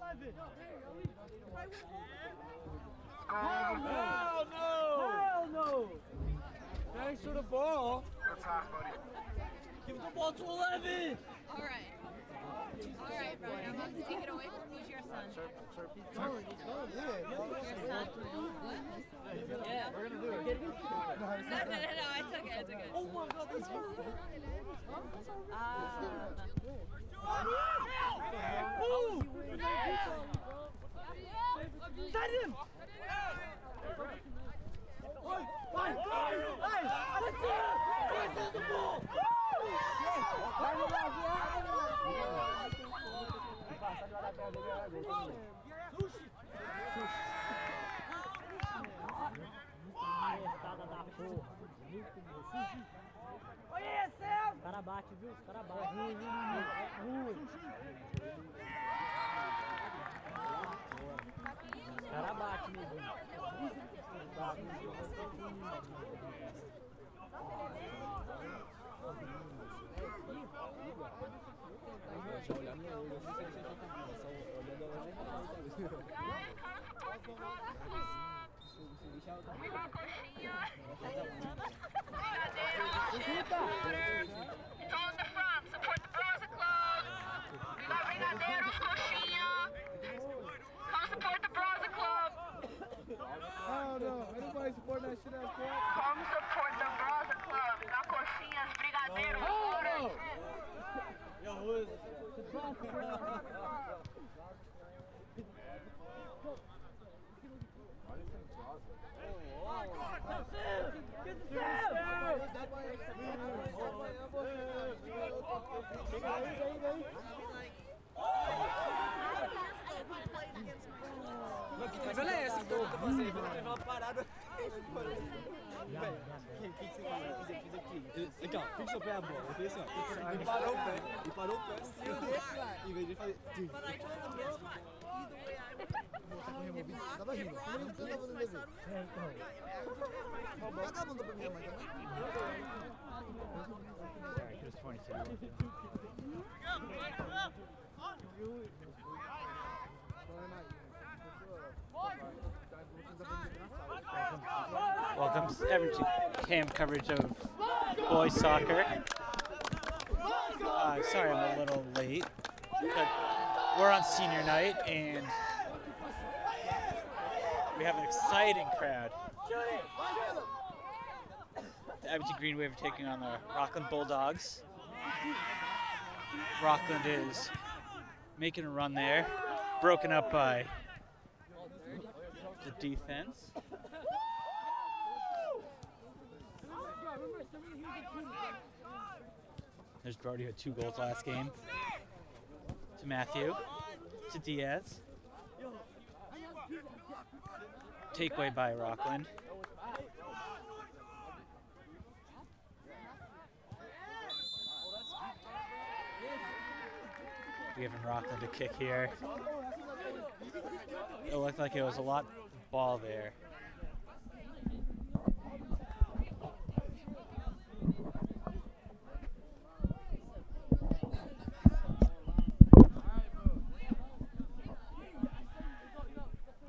Hell no! Thanks for the ball. Good time, buddy. Give the ball to 11. All right, Brian. I'm about to take it away from who's your son. He's going. Your son. Yeah. We're gonna do it. No, I took it. Oh my God, that's hard. Send him! This is the ball! Olha, Sam! Os caras batem, viu? Os caras batem. Os caras batem, neguinho. Já olhando no olho, não sei se ele tinha olhando a On the front, support the Browser Club. Viva Brigadeiros, coxinha. Come support the Browser Club. Oh no, anybody support that shit out there? Come support the Browser Club. Na coxinhas, brigadeiros. Oh! Yo, who is this? Mas olha essa que eu tô fazendo, eu vou levar uma parada. Quem que você fez aqui? Então, fixa o pé a bola. Eu fiz assim, ó. E parou o pé. Em vez de fazer. Tava rindo. Paga a bunda pra minha mãe também. Sorry, he was 22. Welcome to Abington cam coverage of boys soccer. Sorry I'm a little late, but we're on senior night and we have an exciting crowd. The Abington Green Wave are taking on the Rockland Bulldogs. Rockland is making a run there, broken up by the defense. There's Brody who had 2 goals last game. To Matthew. To Diaz. Takeaway by Rockland. Giving Rockland a kick here. It looked like it was a lot of ball there.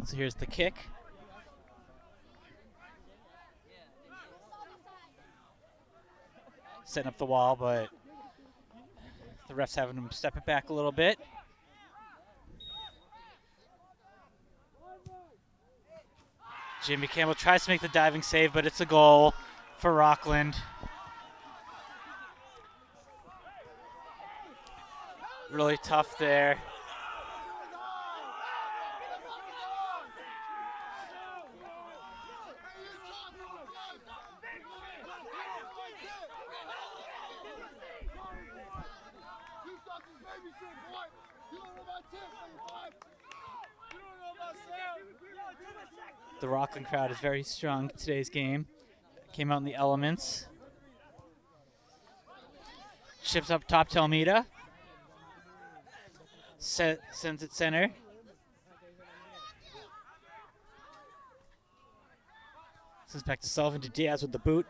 So here's the kick. Setting up the wall, but the ref's having him step it back a little bit. Jimmy Campbell tries to make the diving save, but it's a goal for Rockland. Really tough there. The Rockland crowd is very strong today's game. Came out in the elements. Ships up top to Almeida. Sends it center. This is back to Sullivan, to Diaz with the boot.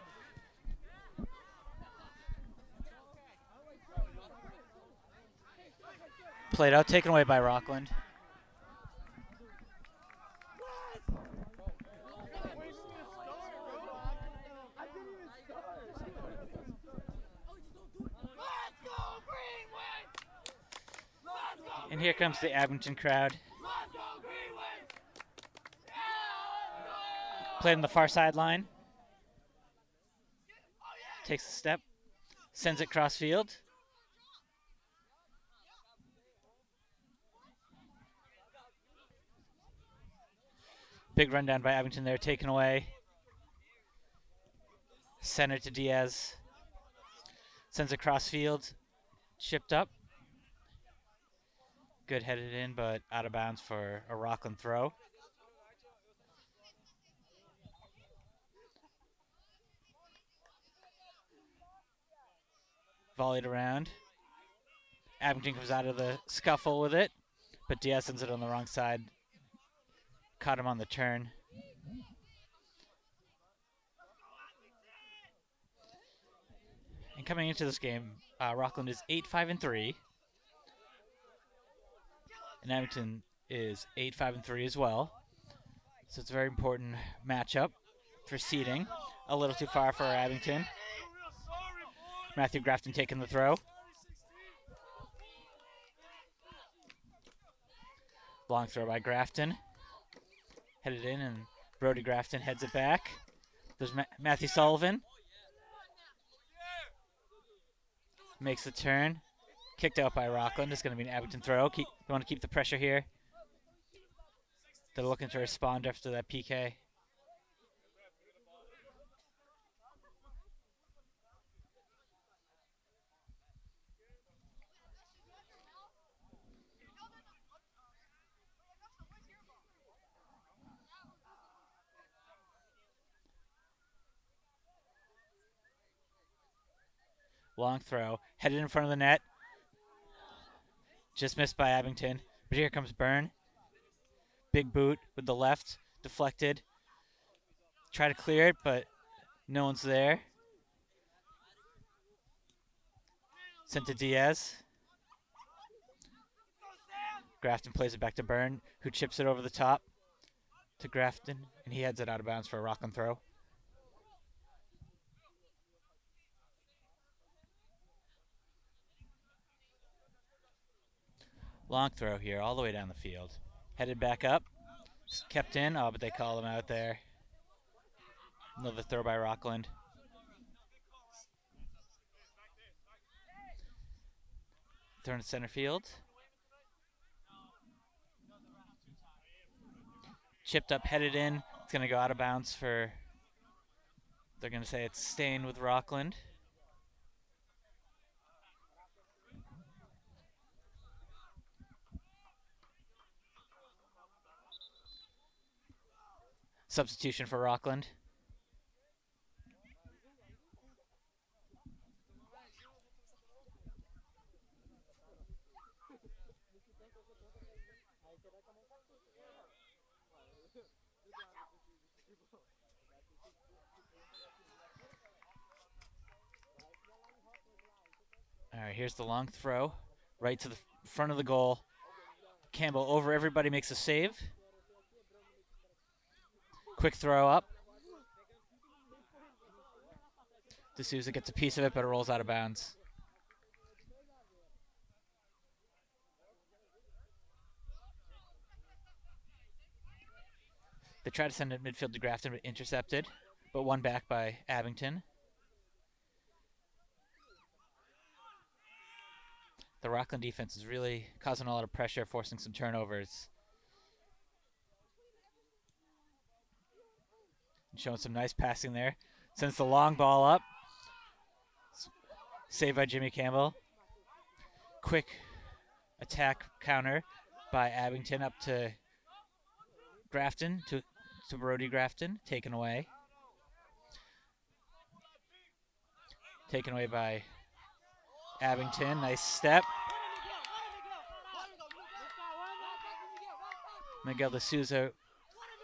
Played out, taken away by Rockland. And here comes the Abington crowd. Played on the far sideline. Takes a step. Sends it cross field. Big rundown by Abington there, taken away. Center to Diaz. Sends it cross field. Chipped up. Good headed in, but out of bounds for a Rockland throw. Volleyed around. Abington comes out of the scuffle with it, but Diaz sends it on the wrong side. Caught him on the turn. And coming into this game, Rockland is 8-5-3. And Abington is 8-5-3 as well. So it's a very important matchup for seeding. A little too far for Abington. Matthew Grafton taking the throw. Long throw by Grafton. Headed in, and Brody Grafton heads it back. There's Matthew Sullivan. Makes the turn. Kicked out by Rockland. It's going to be an Abington throw. You want to keep the pressure here. They're looking to respond after that PK. Long throw. Headed in front of the net. Just missed by Abington. But here comes Byrne. Big boot with the left. Deflected. Try to clear it, but no one's there. Sent to Diaz. Grafton plays it back to Byrne, who chips it over the top to Grafton, and he heads it out of bounds for a Rockland throw. Long throw here, all the way down the field. Headed back up. Kept in. Oh, but they call him out there. Another throw by Rockland. Thrown to center field. Chipped up, headed in. It's going to go out of bounds for... They're going to say it's staying with Rockland. Substitution for Rockland. All right, here's the long throw. Right to the front of the goal. Campbell over everybody, makes a save. Quick throw up. D'Souza gets a piece of it, but it rolls out of bounds. They try to send it midfield to Grafton, but intercepted. But won back by Abington. The Rockland defense is really causing a lot of pressure, forcing some turnovers. Showing some nice passing there. Sends the long ball up. Saved by Jimmy Campbell. Quick attack counter by Abington up to Grafton, to Brody Grafton, taken away. Taken away by Abington, nice step. Miguel D'Souza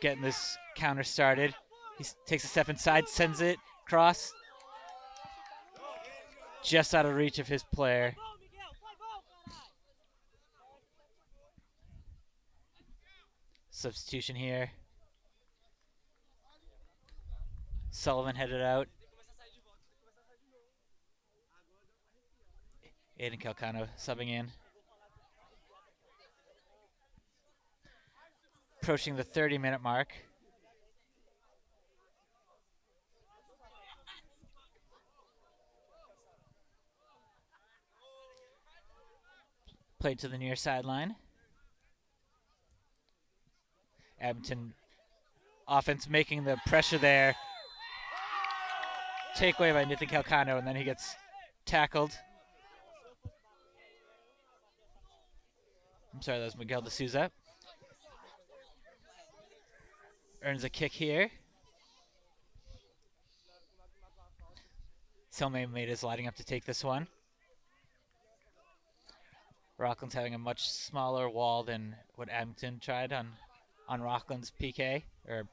getting this counter started. He takes a step inside, sends it across. Just out of reach of his player. Substitution here. Sullivan headed out. Aiden Calcano subbing in. approaching the 30-minute mark. Played to the near sideline. Abington offense making the pressure there. Takeaway by Nathan Calcano, and then he gets tackled. I'm sorry, that was Miguel D'Souza. Earns a kick here. Selme made his lighting up to take this one. Rockland's having a much smaller wall than what Abington tried on Rockland's PK, or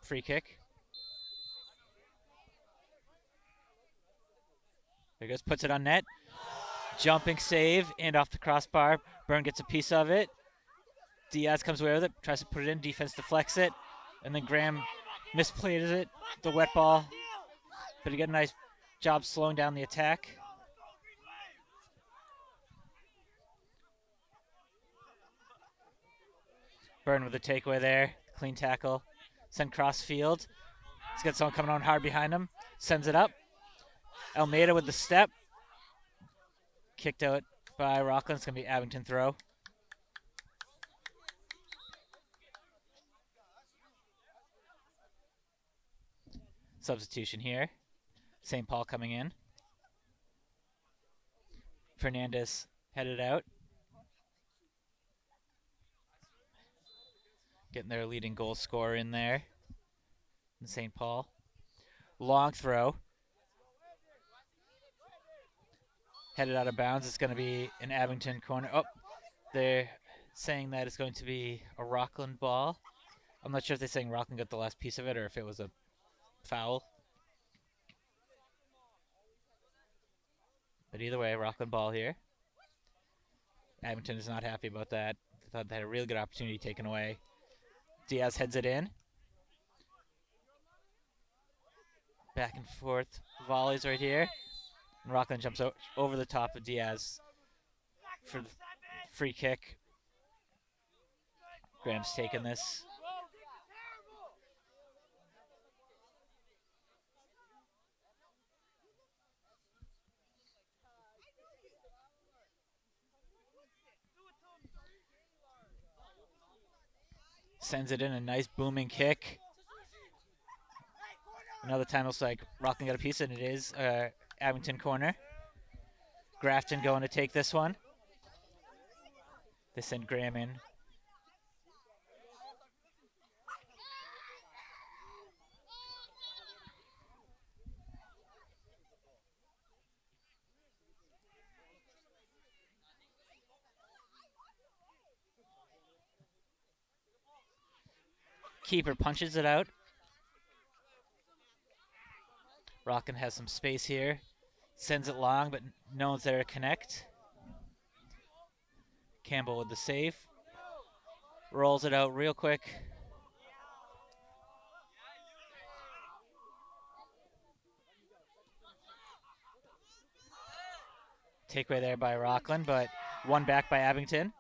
free kick. There he goes, puts it on net. Jumping save and off the crossbar. Byrne gets a piece of it. Diaz comes away with it, tries to put it in, defense deflects it, and then Graham misplays it, the wet ball. But he got a nice job slowing down the attack. Byrne with a takeaway there, clean tackle. Send cross field. He's got someone coming on hard behind him. Sends it up. Almeida with the step. Kicked out by Rockland. It's going to be Abington throw. Substitution here. St. Paul coming in. Fernandez headed out. Getting their leading goal scorer in there. In St. Paul. Long throw. Headed out of bounds. It's going to be an Abington corner. Oh, they're saying that it's going to be a Rockland ball. I'm not sure if they're saying Rockland got the last piece of it or if it was a foul. But either way, Rockland ball here. Abington is not happy about that. They thought they had a really good opportunity taken away. Diaz heads it in. Back and forth volleys right here. And Rockland jumps over the top of Diaz for the free kick. Graham's taking this. Sends it in, a nice booming kick. Another time looks like Rockland got a piece, and it is Abington corner. Grafton going to take this one. They send Graham in. Keeper punches it out. Rockland has some space here. Sends it long, but no one's there to connect. Campbell with the save. Rolls it out real quick. Takeaway there by Rockland, but one back by Abington.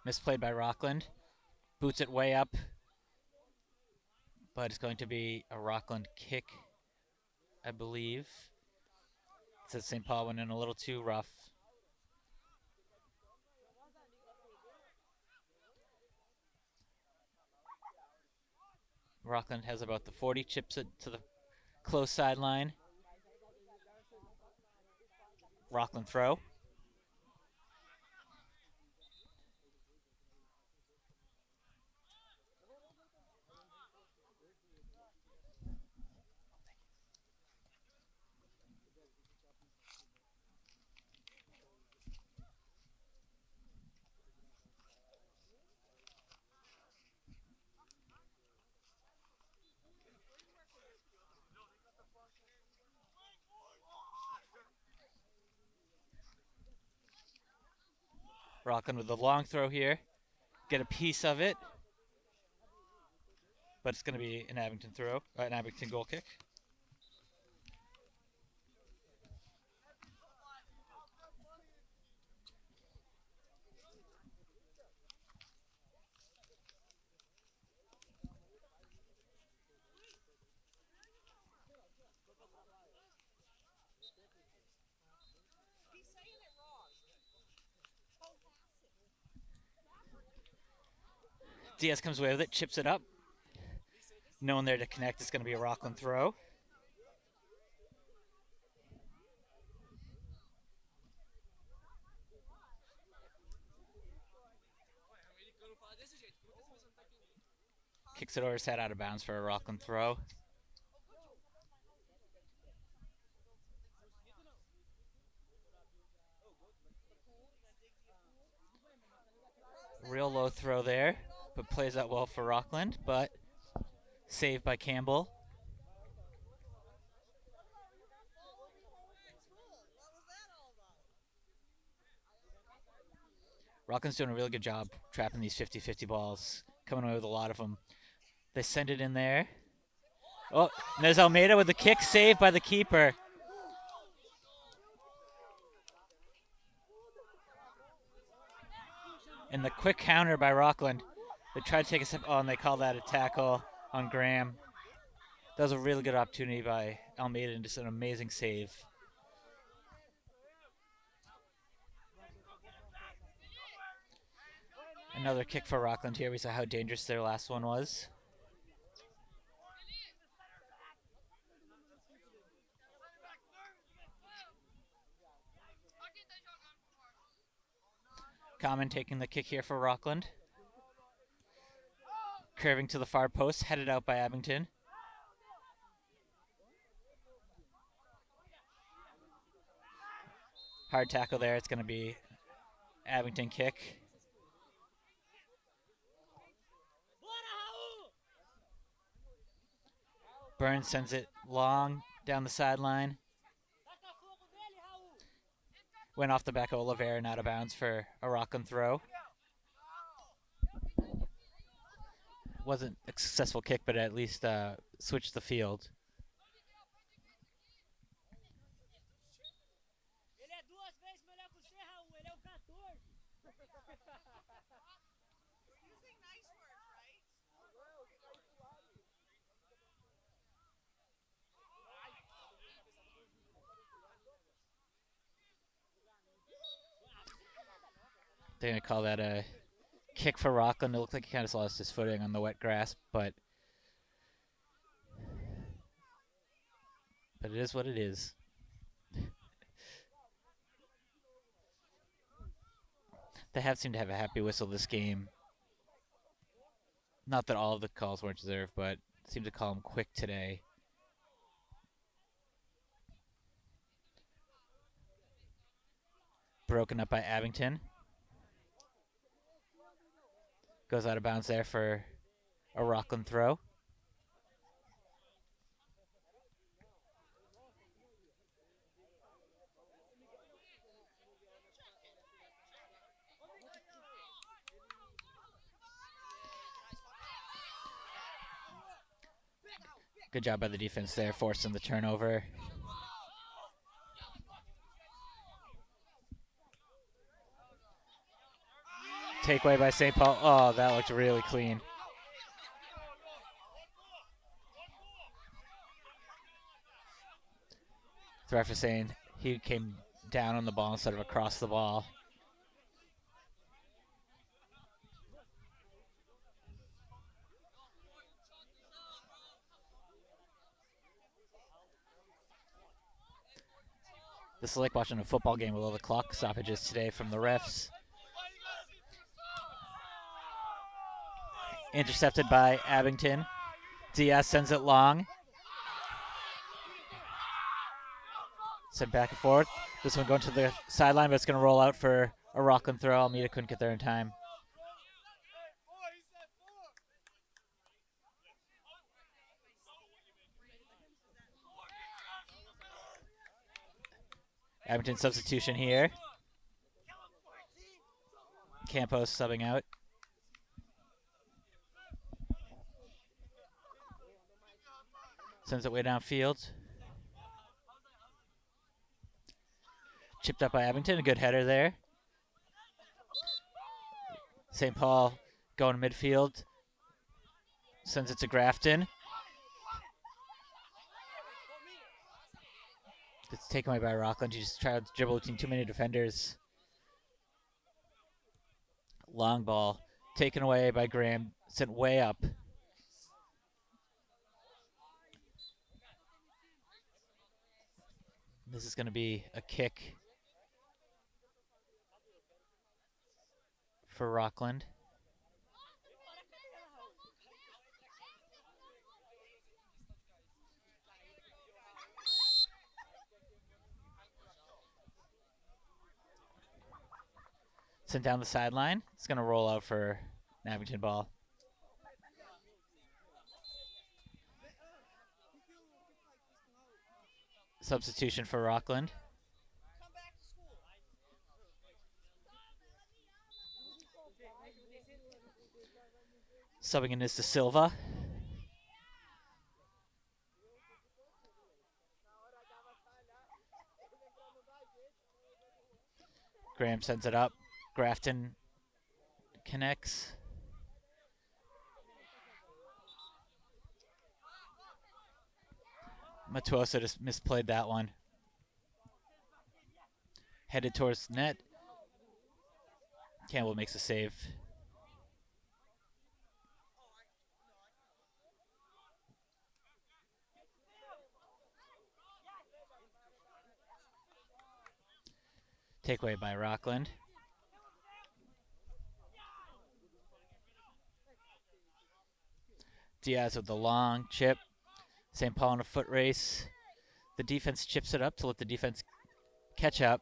Misplayed by Rockland. Boots it way up. But it's going to be a Rockland kick, I believe. It says St. Paul went in a little too rough. Rockland has about the 40, chips it to the close sideline. Rockland throw. Rockland with the long throw here. Get a piece of it. But it's going to be an Abington throw, an Abington goal kick. Diaz comes away with it, chips it up. No one there to connect. It's going to be a Rockland throw. Kicks it over his head out of bounds for a Rockland throw. Real low throw there, but plays out well for Rockland, but saved by Campbell. Rockland's doing a really good job trapping these 50-50 balls, coming away with a lot of them. They send it in there. Oh, and there's Almeida with the kick, saved by the keeper. And the quick counter by Rockland. They tried to take a step, oh, and they call that a tackle on Graham. That was a really good opportunity by Almeida and just an amazing save. Another kick for Rockland here. We saw how dangerous their last one was. Common taking the kick here for Rockland. Curving to the far post, headed out by Abington. Hard tackle there. It's going to be Abington kick. Burns sends it long down the sideline. Went off the back of Oliveira and out of bounds for a Rockland throw. Wasn't a successful kick, but at least switched the field. They're going to call that a kick for Rockland. It looked like he kind of lost his footing on the wet grass, but it is what it is. They have seemed to have a happy whistle this game. Not that all of the calls weren't deserved, but seemed to call them quick today. Broken up by Abington. Goes out of bounds there for a Rockland throw. Good job by the defense there, forcing the turnover. Takeaway by St. Paul. Oh, that looked really clean. The ref is saying he came down on the ball instead of across the ball. This is like watching a football game with all the clock stoppages today from the refs. Intercepted by Abington. Diaz sends it long. Sent back and forth. This one going to the sideline, but it's going to roll out for a Rockland throw. Almeida couldn't get there in time. Abington substitution here. Campos subbing out. Sends it way downfield. Chipped up by Abington. A good header there. St. Paul going midfield. Sends it to Grafton. It's taken away by Rockland. You just try to dribble between too many defenders. Long ball taken away by Graham, sent way up. This is going to be a kick for Rockland. Sent down the sideline. It's going to roll out for an Abington ball. Substitution for Rockland. Subbing in is De Silva. Graham sends it up. Grafton connects. Matuosa just misplayed that one. Headed towards net. Campbell makes a save. Takeaway by Rockland. Diaz with the long chip. St. Paul in a foot race. The defense chips it up to let the defense catch up.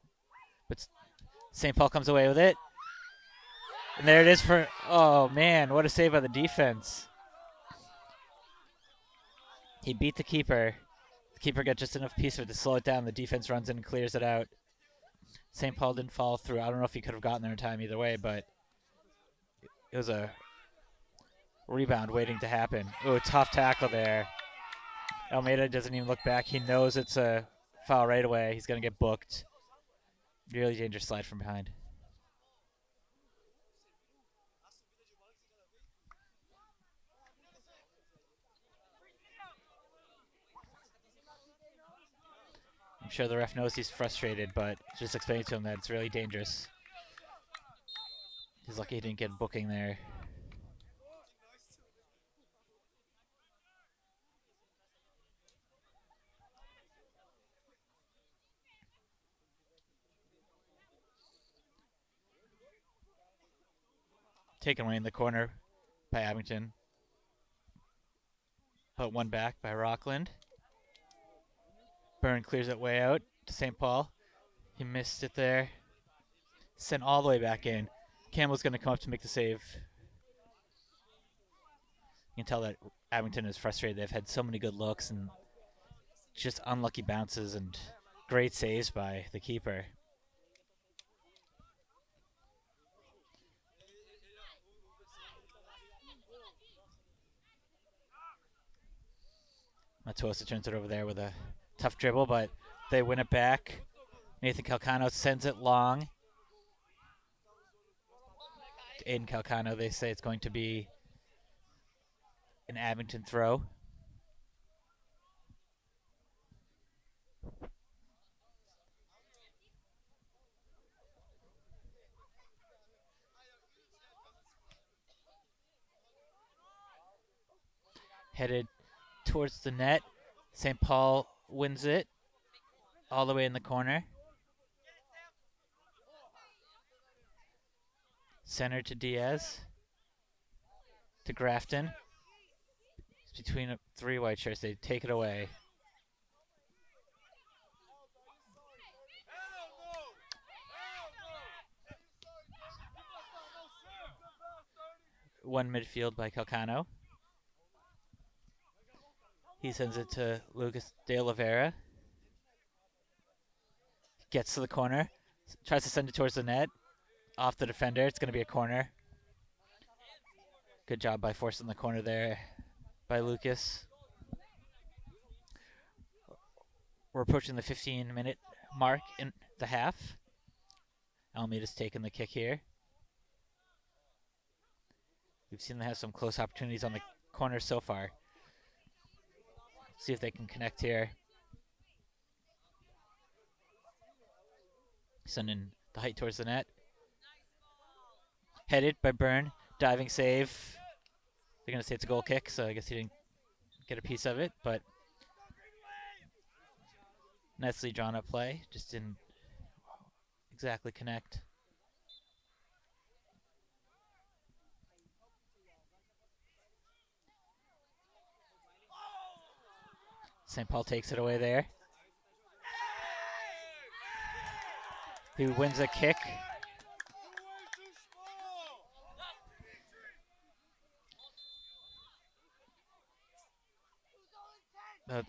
But St. Paul comes away with it. And there it is for, oh man, what a save by the defense. He beat the keeper. The keeper got just enough piece of it to slow it down. The defense runs in and clears it out. St. Paul didn't follow through. I don't know if he could have gotten there in time either way, but it was a rebound waiting to happen. Ooh, tough tackle there. Almeida doesn't even look back. He knows it's a foul right away. He's going to get booked. Really dangerous slide from behind. I'm sure the ref knows he's frustrated, but just explaining to him that it's really dangerous. He's lucky he didn't get booking there. Taken away in the corner by Abington. Put one back by Rockland. Byrne clears it way out to St. Paul. He missed it there. Sent all the way back in. Campbell's going to come up to make the save. You can tell that Abington is frustrated. They've had so many good looks and just unlucky bounces and great saves by the keeper. Matuosa turns it over there with a tough dribble, but they win it back. Nathan Calcano sends it long. To Aiden Calcano, they say it's going to be an Abington throw. Headed towards the net. St. Paul wins it all the way in the corner. Center to Diaz. To Grafton. It's between three white shirts. They take it away. One midfield by Calcano. He sends it to Lucas De Oliveira. Gets to the corner. Tries to send it towards the net. Off the defender. It's going to be a corner. Good job by forcing the corner there by Lucas. We're approaching the 15-minute mark in the half. Almeida's taking the kick here. We've seen them have some close opportunities on the corner so far. See if they can connect here. Sending the height towards the net. Headed by Byrne. Diving save. They're going to say it's a goal kick, so I guess he didn't get a piece of it, but nicely drawn up play. Just didn't exactly connect. St. Paul takes it away there. He wins a kick.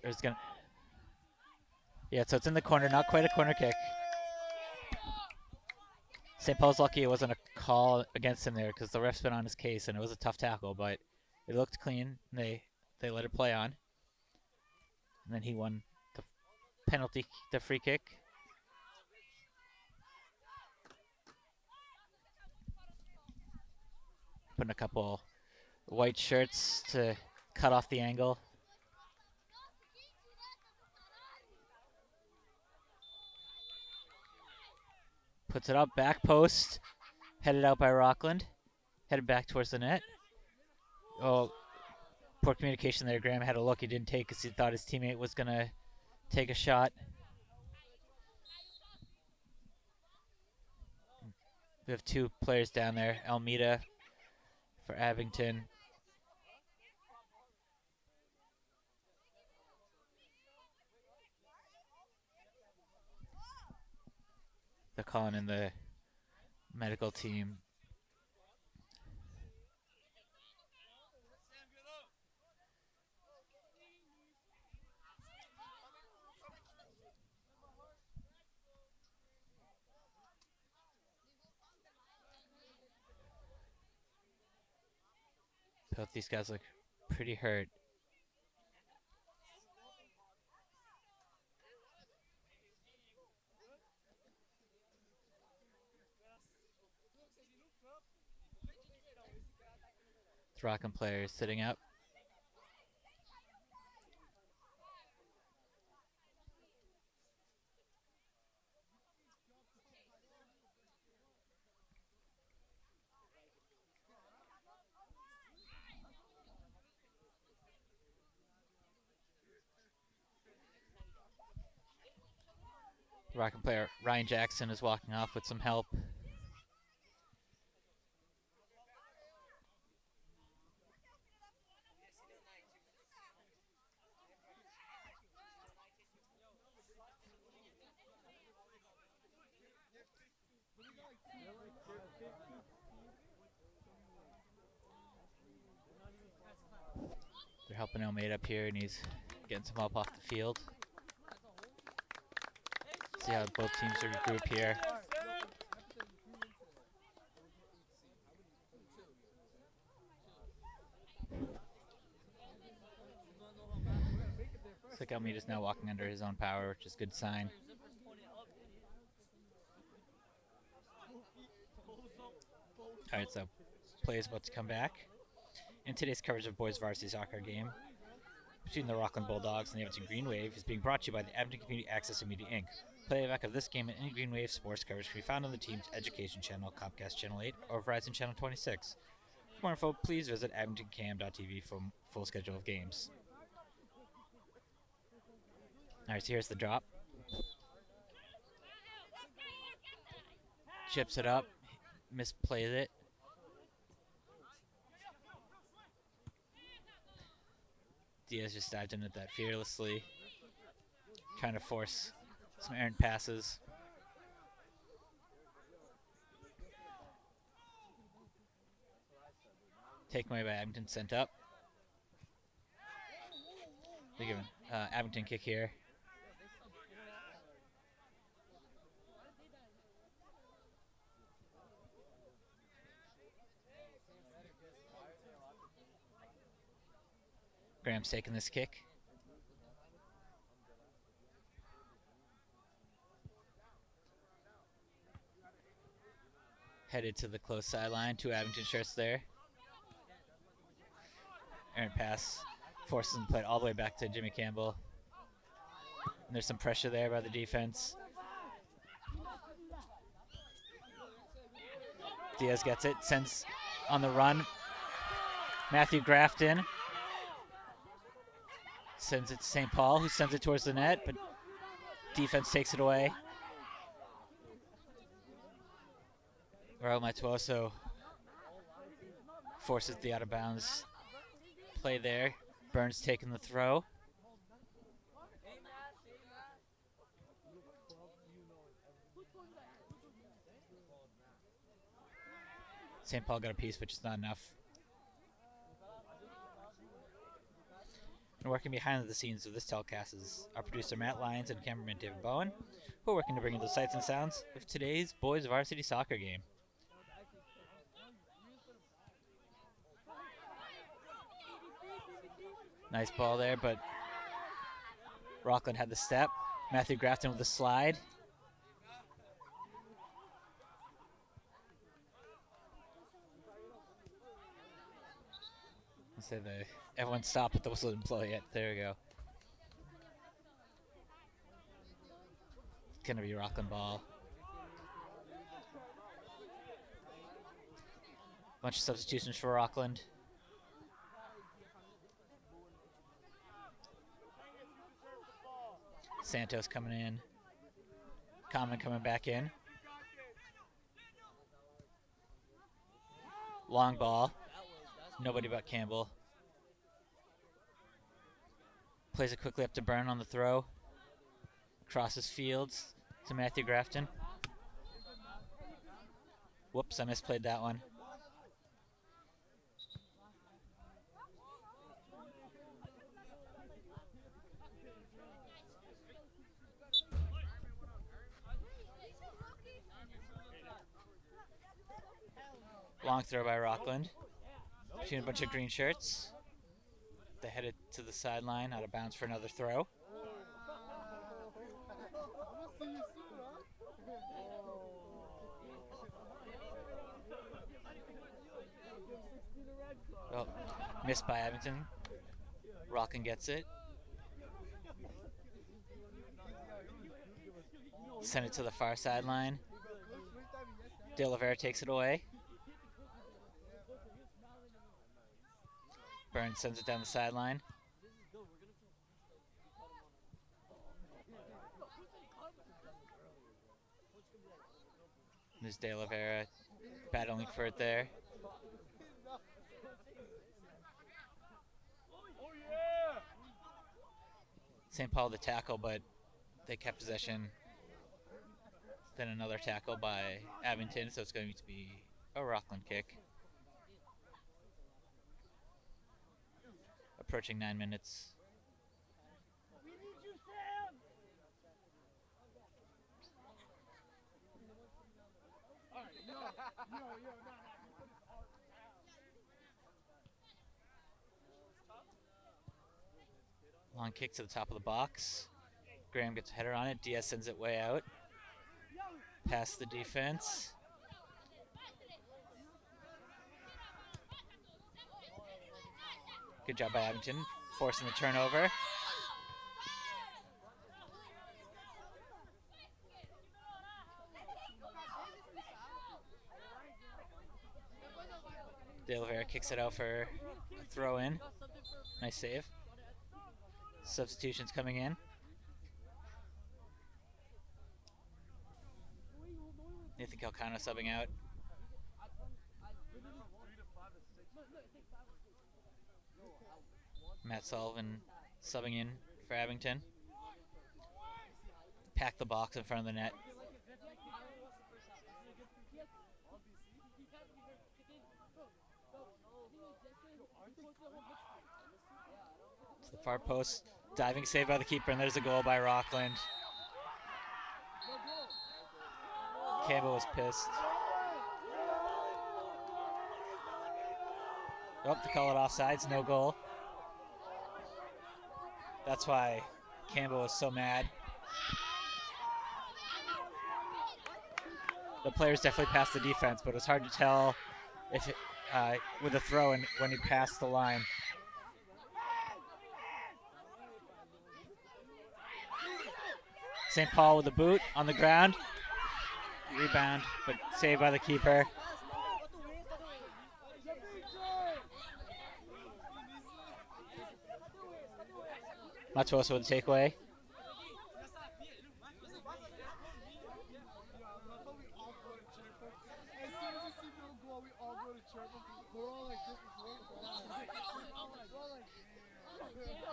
It's gonna. Yeah, so it's in the corner, not quite a corner kick. St. Paul's lucky it wasn't a call against him there because the ref's been on his case and it was a tough tackle, but it looked clean. And they let it play on. And then he won the penalty, the free kick. Putting a couple white shirts to cut off the angle. Puts it up, back post, headed out by Rockland, headed back towards the net. Oh, poor communication there. Graham had a look he didn't take because he thought his teammate was going to take a shot. We have two players down there, Almeida for Abington. They're calling in the medical team. Both these guys look pretty hurt. The Rockland players sitting up. The Rockland player Ryan Jackson is walking off with some help. They're helping Almeida up here, and he's getting some help off the field. See how both teams regroup here. Looks like Almeida's now walking under his own power, which is a good sign. All right, so play is about to come back. In today's coverage of boys varsity soccer game between the Rockland Bulldogs and the Abington Green Wave is being brought to you by the Abington Community Access and Media Inc. Playback of this game and any Green Wave sports coverage can be found on the team's education channel, Comcast Channel 8, or Verizon Channel 26. For more info, please visit abingtoncam.tv for full schedule of games. All right, so here's the drop. Chips it up, misplays it. Diaz just dived in at that fearlessly, trying to force some errant passes. Taken away by Abington, sent up. They're giving Abington kick here. Graham's taking this kick. Headed to the close sideline. Two Abington shirts there. Errant pass forces him to play it all the way back to Jimmy Campbell. And there's some pressure there by the defense. Diaz gets it, sends on the run. Matthew Grafton sends it to St. Paul, who sends it towards the net, but defense takes it away. Raul Matuoso forces the out of bounds play there. Burns taking the throw. St. Paul got a piece, but just not enough. And working behind the scenes of this telecast is our producer Matt Lyons and cameraman David Bowen, who are working to bring you the sights and sounds of today's boys varsity soccer game. Nice ball there, but Rockland had the step. Matthew Grafton with the slide. Say everyone stop, but the whistle didn't blow yet. There we go. It's gonna be Rockland ball. Bunch of substitutions for Rockland. Santos coming in. Common coming back in. Long ball. Nobody but Campbell. Plays it quickly up to Byrne on the throw. Crosses fields to Matthew Grafton. Whoops, I misplayed that one. Long throw by Rockland. Between a bunch of green shirts. They headed to the sideline, out of bounds for another throw. Well, missed by Abington. Rockland gets it. Send it to the far sideline. De Oliveira takes it away. Burns sends it down the sideline. There's De Oliveira battling for it there. St. Paul the tackle, but they kept possession. Then another tackle by Abington, so it's going to be a Rockland kick. Approaching 9 minutes. Long kick to the top of the box. Graham gets a header on it. Diaz sends it way out. Past the defense. Good job by Abington, forcing the turnover. De Oliveira kicks it out for a throw in. Nice save. Substitutions coming in. Nathan Calcano subbing out. Matt Sullivan subbing in for Abington. Pack the box in front of the net. To the far post, diving save by the keeper, and there's a goal by Rockland. Campbell was pissed. Oh, to call it offsides, no goal. That's why Campbell was so mad. The players definitely passed the defense, but it was hard to tell if it, with a throw and when he passed the line. St. Paul with a boot on the ground. Rebound, but saved by the keeper. Matuoso with the takeaway.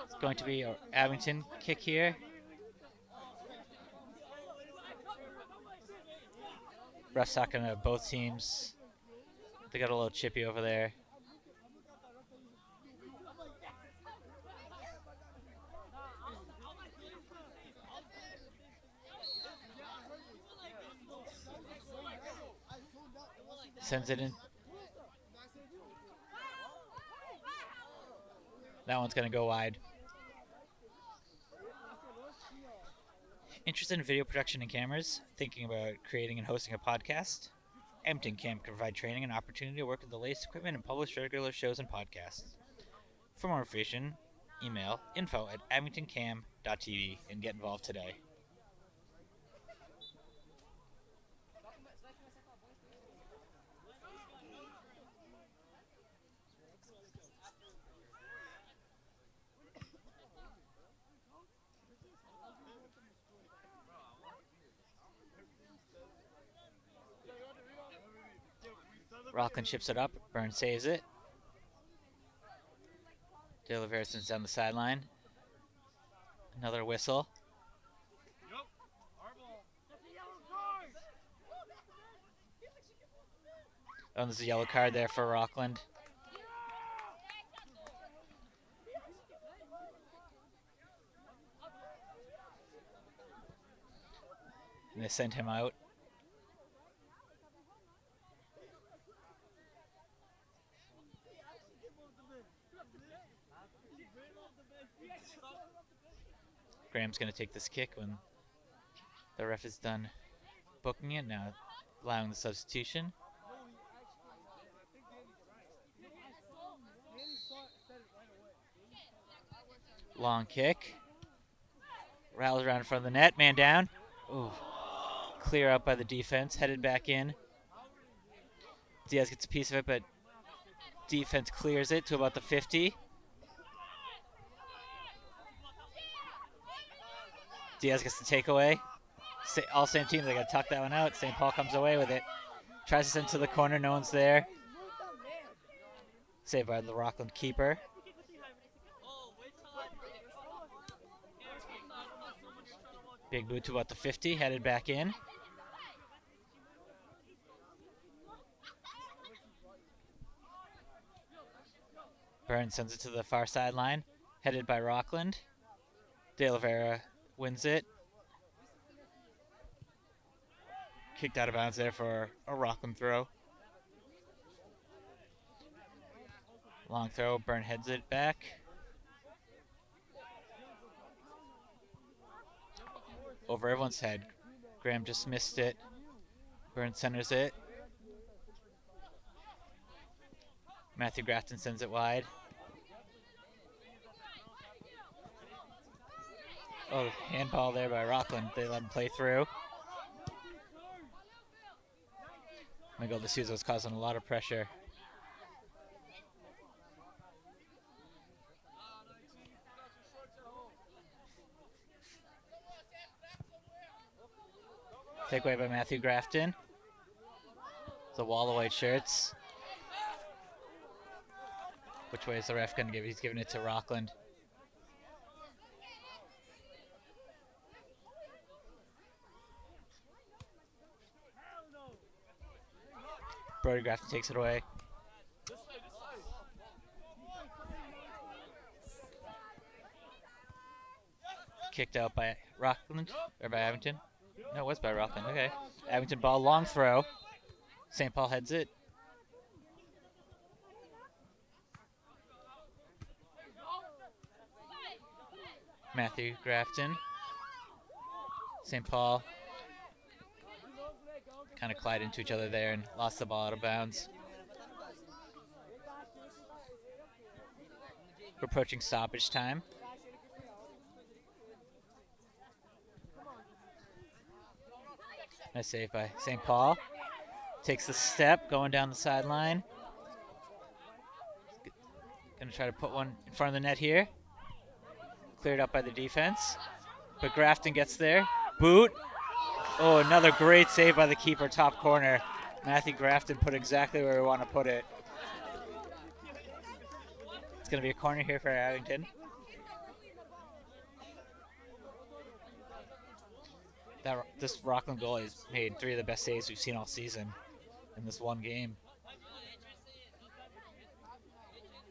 It's going to be an Abington kick here. Refs talking to both teams. They got a little chippy over there. Sends it in. That one's going to go wide. Interested in video production and cameras? Thinking about creating and hosting a podcast? Abington Cam can provide training and opportunity to work with the latest equipment and publish regular shows and podcasts. For more information, email info@abingtoncam.tv and get involved today. Rockland chips it up. Burns saves it. De Oliveira sends down the sideline. Another whistle. Oh, there's a yellow card there for Rockland. And they send him out. Graham's going to take this kick when the ref is done booking it. Now allowing the substitution. Long kick. Rattles around in front of the net. Man down. Ooh. Clear up by the defense. Headed back in. Diaz gets a piece of it, but defense clears it to about the 50. Diaz gets the takeaway. All same team. They got to tuck that one out. St. Paul comes away with it. Tries to send it to the corner. No one's there. Saved by the Rockland keeper. Big boot to about the 50. Headed back in. Burns sends it to the far sideline. Headed by Rockland. De Oliveira wins it. Kicked out of bounds there for a Rockland throw. Long throw. Burn heads it back. Over everyone's head. Graham just missed it. Burn centers it. Matthew Grafton sends it wide. Oh, handball there by Rockland. They let him play through. Miguel D'Souza's causing a lot of pressure. Takeaway by Matthew Grafton. The wall of white shirts. Which way is the ref going to give? He's giving it to Rockland. Brody Grafton takes it away. Kicked out by Rockland, or by Abington. No, it was by Rockland. Okay. Abington ball, long throw. St. Paul heads it. Matthew Grafton. St. Paul kind of collided into each other there and lost the ball out of bounds. We're approaching stoppage time. Nice save by St. Paul. Takes the step, going down the sideline. Gonna try to put one in front of the net here. Cleared up by the defense. But Grafton gets there. Boot. Oh, another great save by the keeper, top corner. Matthew Grafton put exactly where we want to put it. It's going to be a corner here for Abington. This Rockland goalie has made 3 of the best saves we've seen all season in this one game.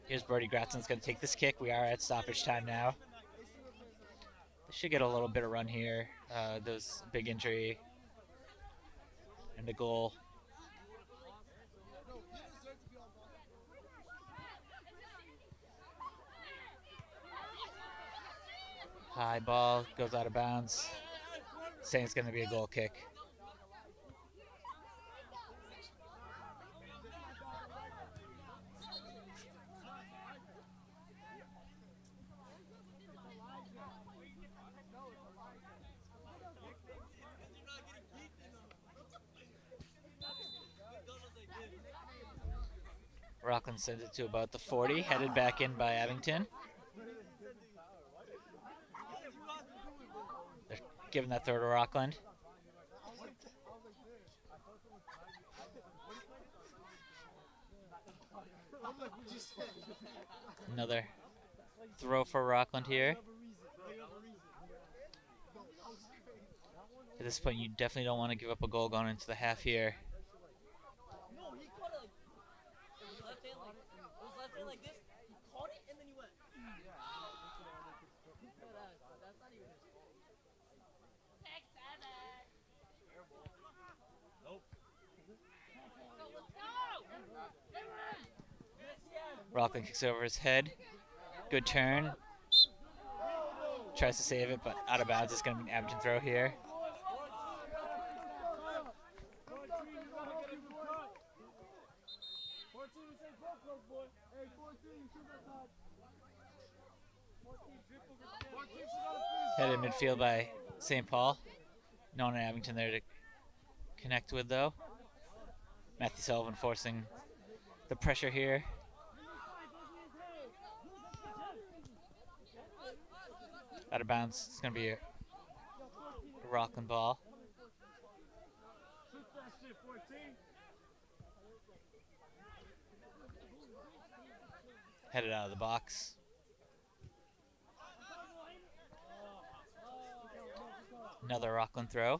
Here's Brody Grafton's going to take this kick. We are at stoppage time now. They should get a little bit of run here. There's a big injury and a goal. High ball goes out of bounds. Saying it's going to be a goal kick. Rockland sends it to about the 40, headed back in by Abington. They're giving that throw to Rockland. Another throw for Rockland here. At this point, you definitely don't want to give up a goal going into the half here. Rockland kicks over his head. Good turn. Tries to save it, but out of bounds. It's going to be an Abington throw here. Headed midfield by St. Paul. No one in Abington there to connect with, though. Matthew Sullivan forcing the pressure here. Out of bounds. It's going to be a Rockland ball. Headed out of the box. Another Rockland throw.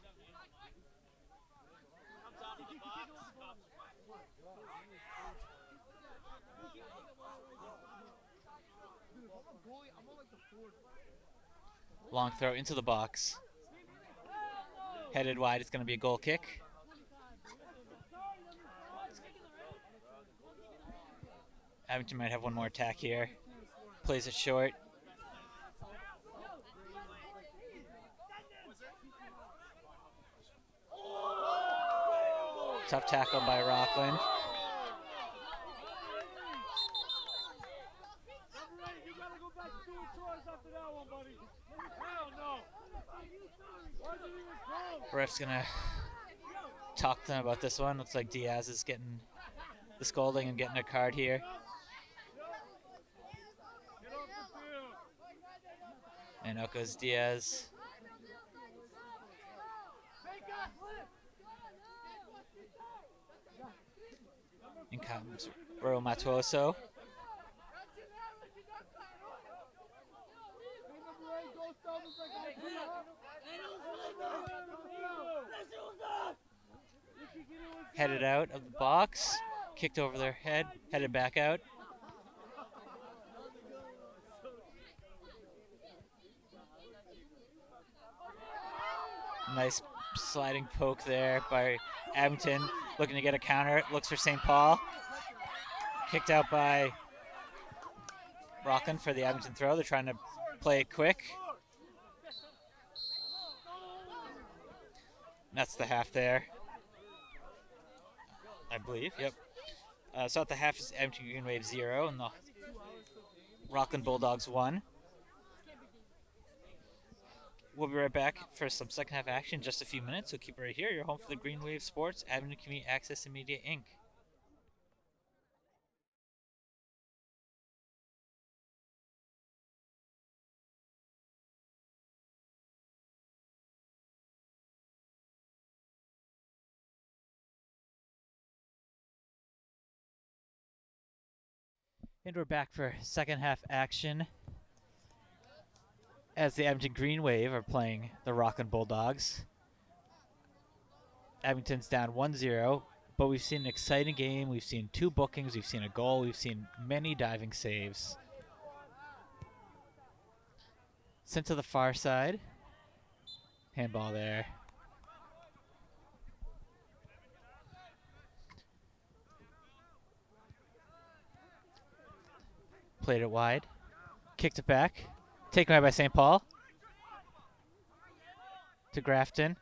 Long throw into the box. Headed wide, it's going to be a goal kick. Abington might have one more attack here. Plays it short. Tough tackle by Rockland. Ref's gonna talk to them about this one. Looks like Diaz is getting the scolding and getting a card here. And out goes Diaz. In comes Ro Matuoso. Headed out of the box, kicked over their head, headed back out. Nice sliding poke there by Abington, looking to get a counter. Looks for St. Paul. Kicked out by Rockland for the Abington throw. They're trying to play it quick. That's the half there, I believe. Yep. So at the half is Abington Green Wave 0 and the Rockland Bulldogs 1. We'll be right back for some second half action in just a few minutes, so keep it right here. You're home for the Green Wave Sports, Abington Community Access and Media, Inc. And we're back for second half action as the Abington Green Wave are playing the Rockland Bulldogs. Abington's down 1-0, but we've seen an exciting game. We've seen 2 bookings, we've seen a goal, we've seen many diving saves. Sent to the far side. Handball there. Played it wide. Kicked it back. Taken away by St. Paul. To Grafton.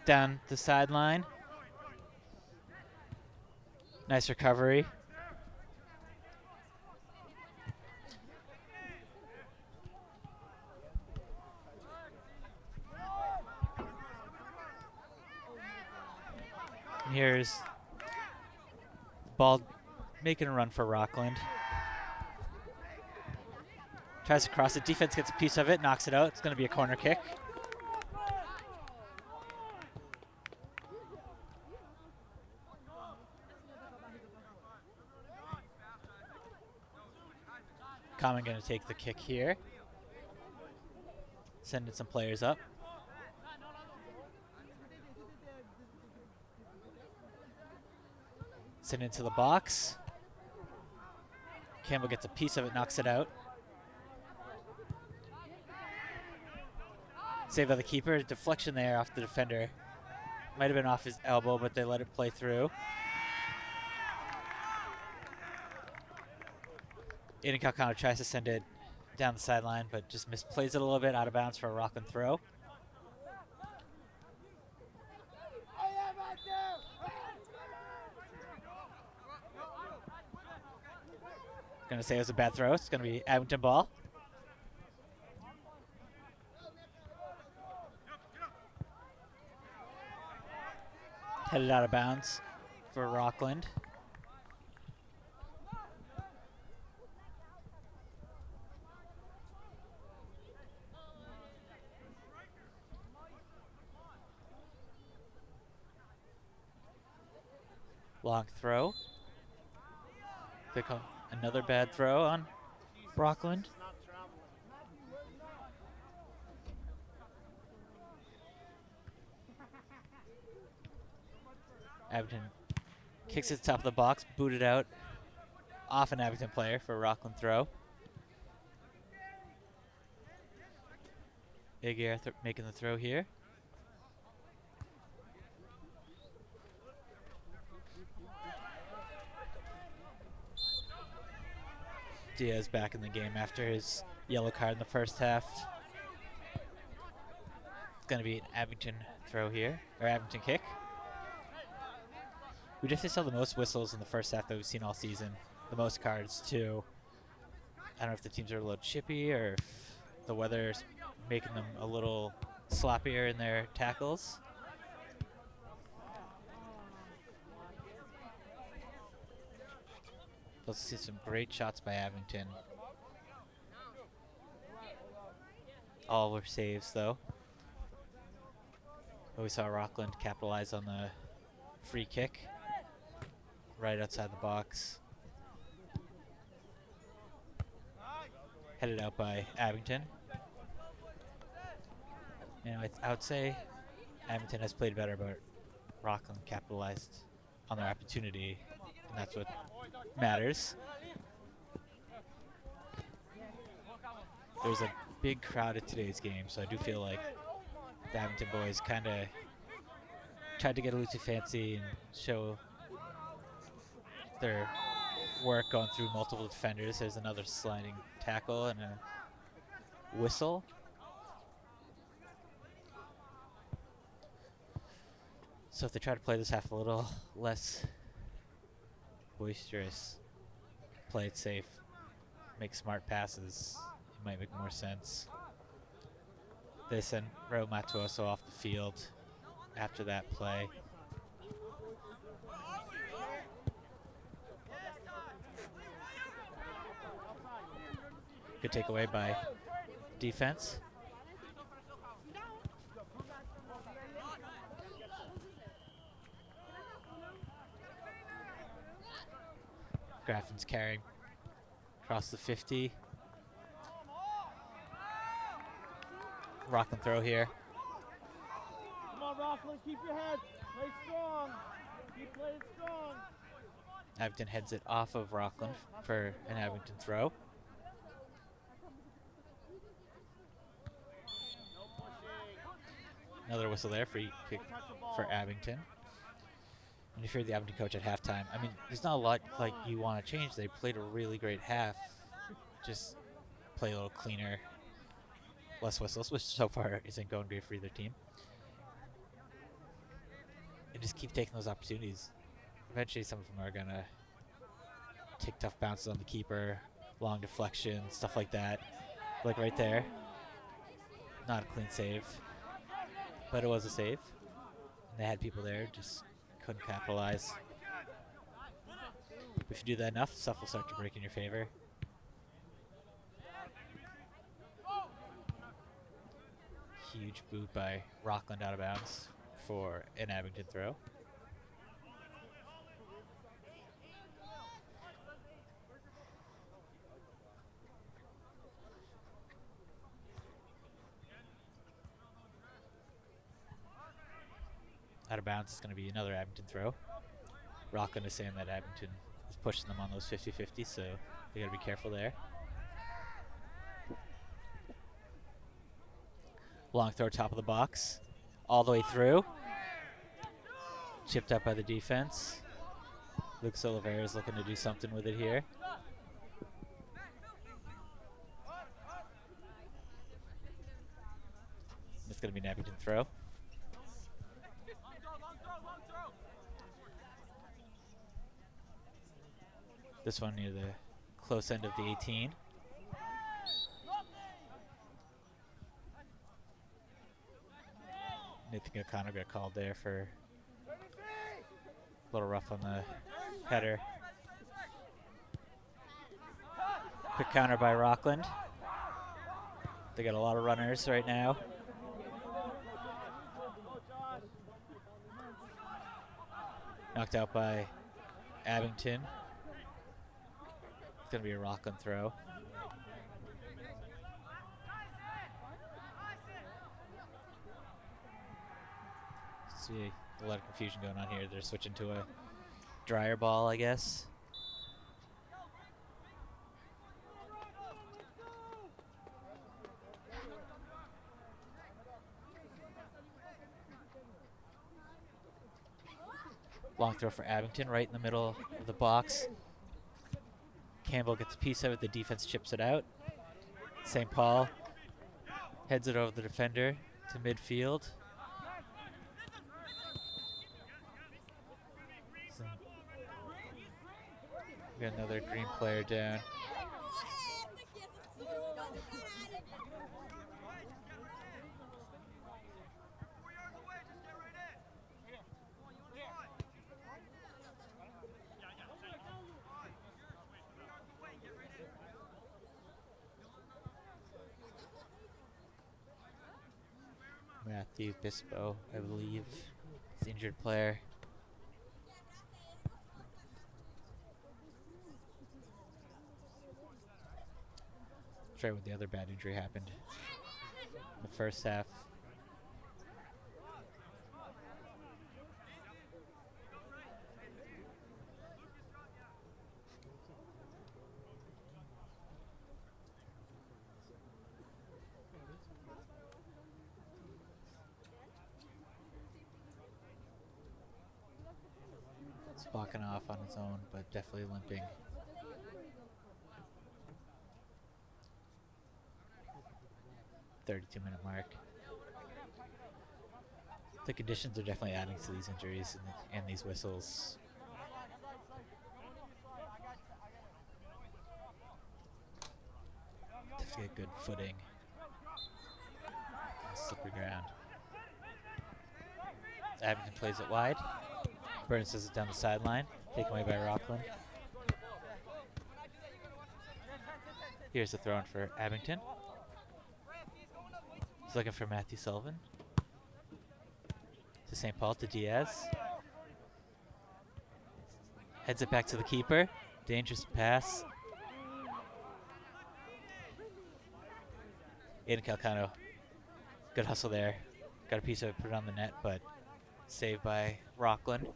Down the sideline. Nice recovery. And here's ball making a run for Rockland. Tries to cross it. Defense gets a piece of it, knocks it out. It's going to be a corner kick. Common going to take the kick here. Sending some players up. Send into the box. Campbell gets a piece of it, knocks it out. Saved by the keeper. Deflection there off the defender. Might have been off his elbow, but they let it play through. Aiden Calcano tries to send it down the sideline, but just misplays it a little bit, out of bounds for a Rockland throw. Gonna say it was a bad throw. It's gonna be Abington ball. Headed out of bounds for Rockland. Long throw. Another bad throw on Rockland. Abington kicks it to the top of the box, booted out off an Abington player for a Rockland throw. Big Air making the throw here. Diaz back in the game after his yellow card in the first half. It's going to be an Abington throw here, or Abington kick. We definitely saw the most whistles in the first half that we've seen all season. The most cards, too. I don't know if the teams are a little chippy or if the weather's making them a little sloppier in their tackles. Let's see some great shots by Abington. All were saves, though. But we saw Rockland capitalize on the free kick right outside the box. Headed out by Abington. You know, I would say Abington has played better, but Rockland capitalized on their opportunity, and that's what matters. There's a big crowd at today's game, so I do feel like the Abington boys kind of tried to get a little too fancy and show their work going through multiple defenders. There's another sliding tackle and a whistle. So if they try to play this half a little less boisterous, play it safe, make smart passes, it might make more sense. They send Ro Matuoso off the field after that play. Good takeaway by defense. Grafton's carrying Across the 50. Rockland throw here. Come on, Rockland, keep your head. Play strong. Keep playing strong. Abington heads it off of Rockland for an Abington throw. Another whistle there for Abington. And if you're the Abington coach at halftime, I mean, there's not a lot like you want to change. They played a really great half. Just play a little cleaner, less whistles, which so far isn't going great for either team. And just keep taking those opportunities. Eventually some of them are going to take tough bounces on the keeper, long deflections, stuff like that. Like right there. Not a clean save, but it was a save. And they had people there, just couldn't capitalize. If you do that enough, stuff will start to break in your favor. Huge boot by Rockland out of bounds for an Abington throw. Out of bounds is going to be another Abington throw. Rockland is saying that Abington is pushing them on those 50-50, so they got to be careful there. Long throw, top of the box, all the way through. Chipped up by the defense. Luke Silvera is looking to do something with it here. It's going to be an Abington throw. This one near the close end of the 18. Nathan O'Connor got called there for a little rough on the header. Quick counter by Rockland. They got a lot of runners right now. Knocked out by Abington. It's going to be a Rockland throw. See a lot of confusion going on here. They're switching to a dryer ball, I guess. Long throw for Abington, right in the middle of the box. Campbell gets a piece of it. The defense chips it out. St. Paul heads it over the defender to midfield. Got another green player down. Matthew Bispo, I believe, is the injured player. That's right when the other bad injury happened in the first half. Walking off on his own, but definitely limping. .32-minute mark. The conditions are definitely adding to these injuries and these whistles. Have to get good footing on slippery ground. Abington plays it wide. Burns does it down the sideline, taken away by Rockland. Here's the throw in for Abington. He's looking for Matthew Sullivan. To St. Paul, to Diaz. Heads it back to the keeper. Dangerous pass. Aiden Calcano, good hustle there. Got a piece of it, put it on the net, but saved by Rockland.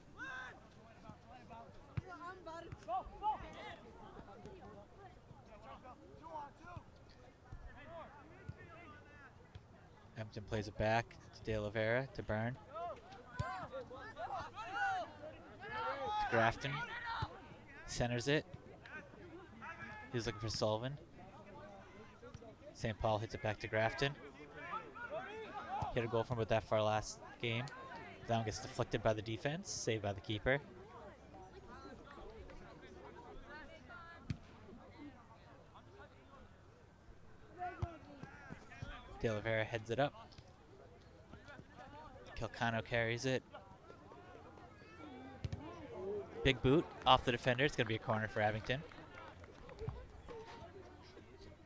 Abington plays it back to De Oliveira, to Byrne. To Grafton. Centers it. He was looking for Sullivan. St. Paul hits it back to Grafton. Hit a goal from about that far last game. That one gets deflected by the defense, saved by the keeper. De Oliveira heads it up. Calcano carries it. Big boot off the defender. It's going to be a corner for Abington.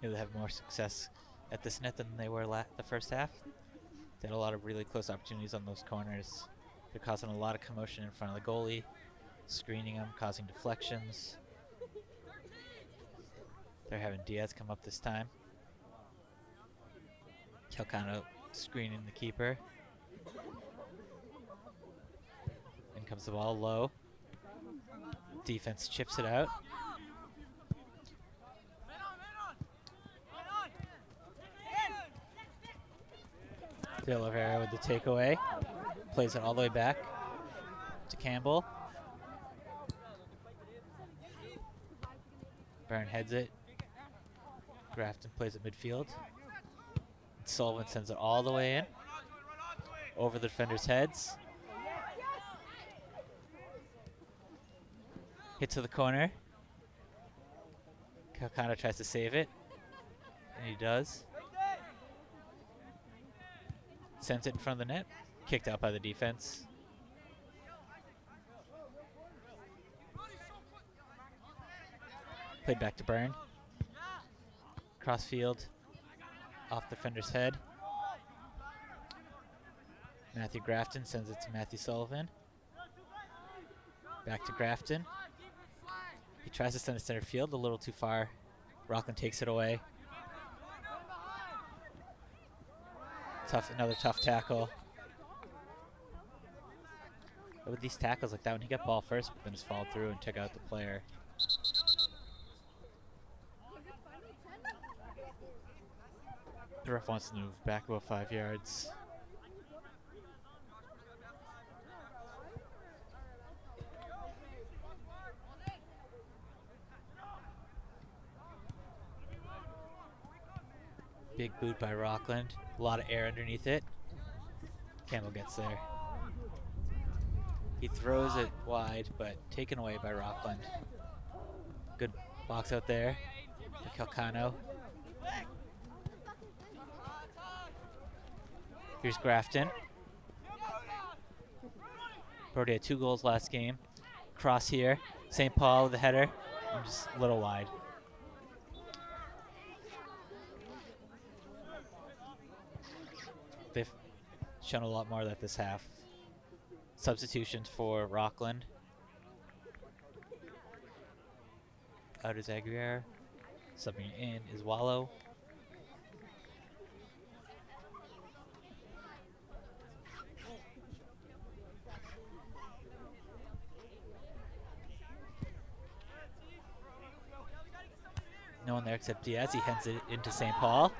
Maybe they'll have more success at this net than they were the first half. They had a lot of really close opportunities on those corners. They're causing a lot of commotion in front of the goalie, screening them, causing deflections. They're having Diaz come up this time. Calcano screening the keeper. In comes the ball low. Defense chips it out. De Oliveira with the takeaway. Plays it all the way back to Campbell. Byrne heads it. Grafton plays it midfield. Sullivan sends it all the way in. Over the defenders' heads. Hit to the corner. Calcano tries to save it. And he does. Sends it in front of the net. Kicked out by the defense. Played back to Byrne. Crossfield. Off the defender's head. Matthew Grafton sends it to Matthew Sullivan. Back to Grafton. He tries to send it center field, a little too far. Rockland takes it away. Another tough tackle. But with these tackles like that, when he got ball first, but then just followed through and took out the player. The ref wants to move back about 5 yards. Big boot by Rockland. A lot of air underneath it. Campbell gets there. He throws it wide, but taken away by Rockland. Good box out there for Calcano. Here's Grafton. Brody had 2 goals last game. Cross here. St. Paul with the header. And just a little wide. They've shown a lot more of that this half. Substitutions for Rockland. Out is Aguirre. Subbing in is Wallow. No one there except Diaz. He heads it into St. Paul.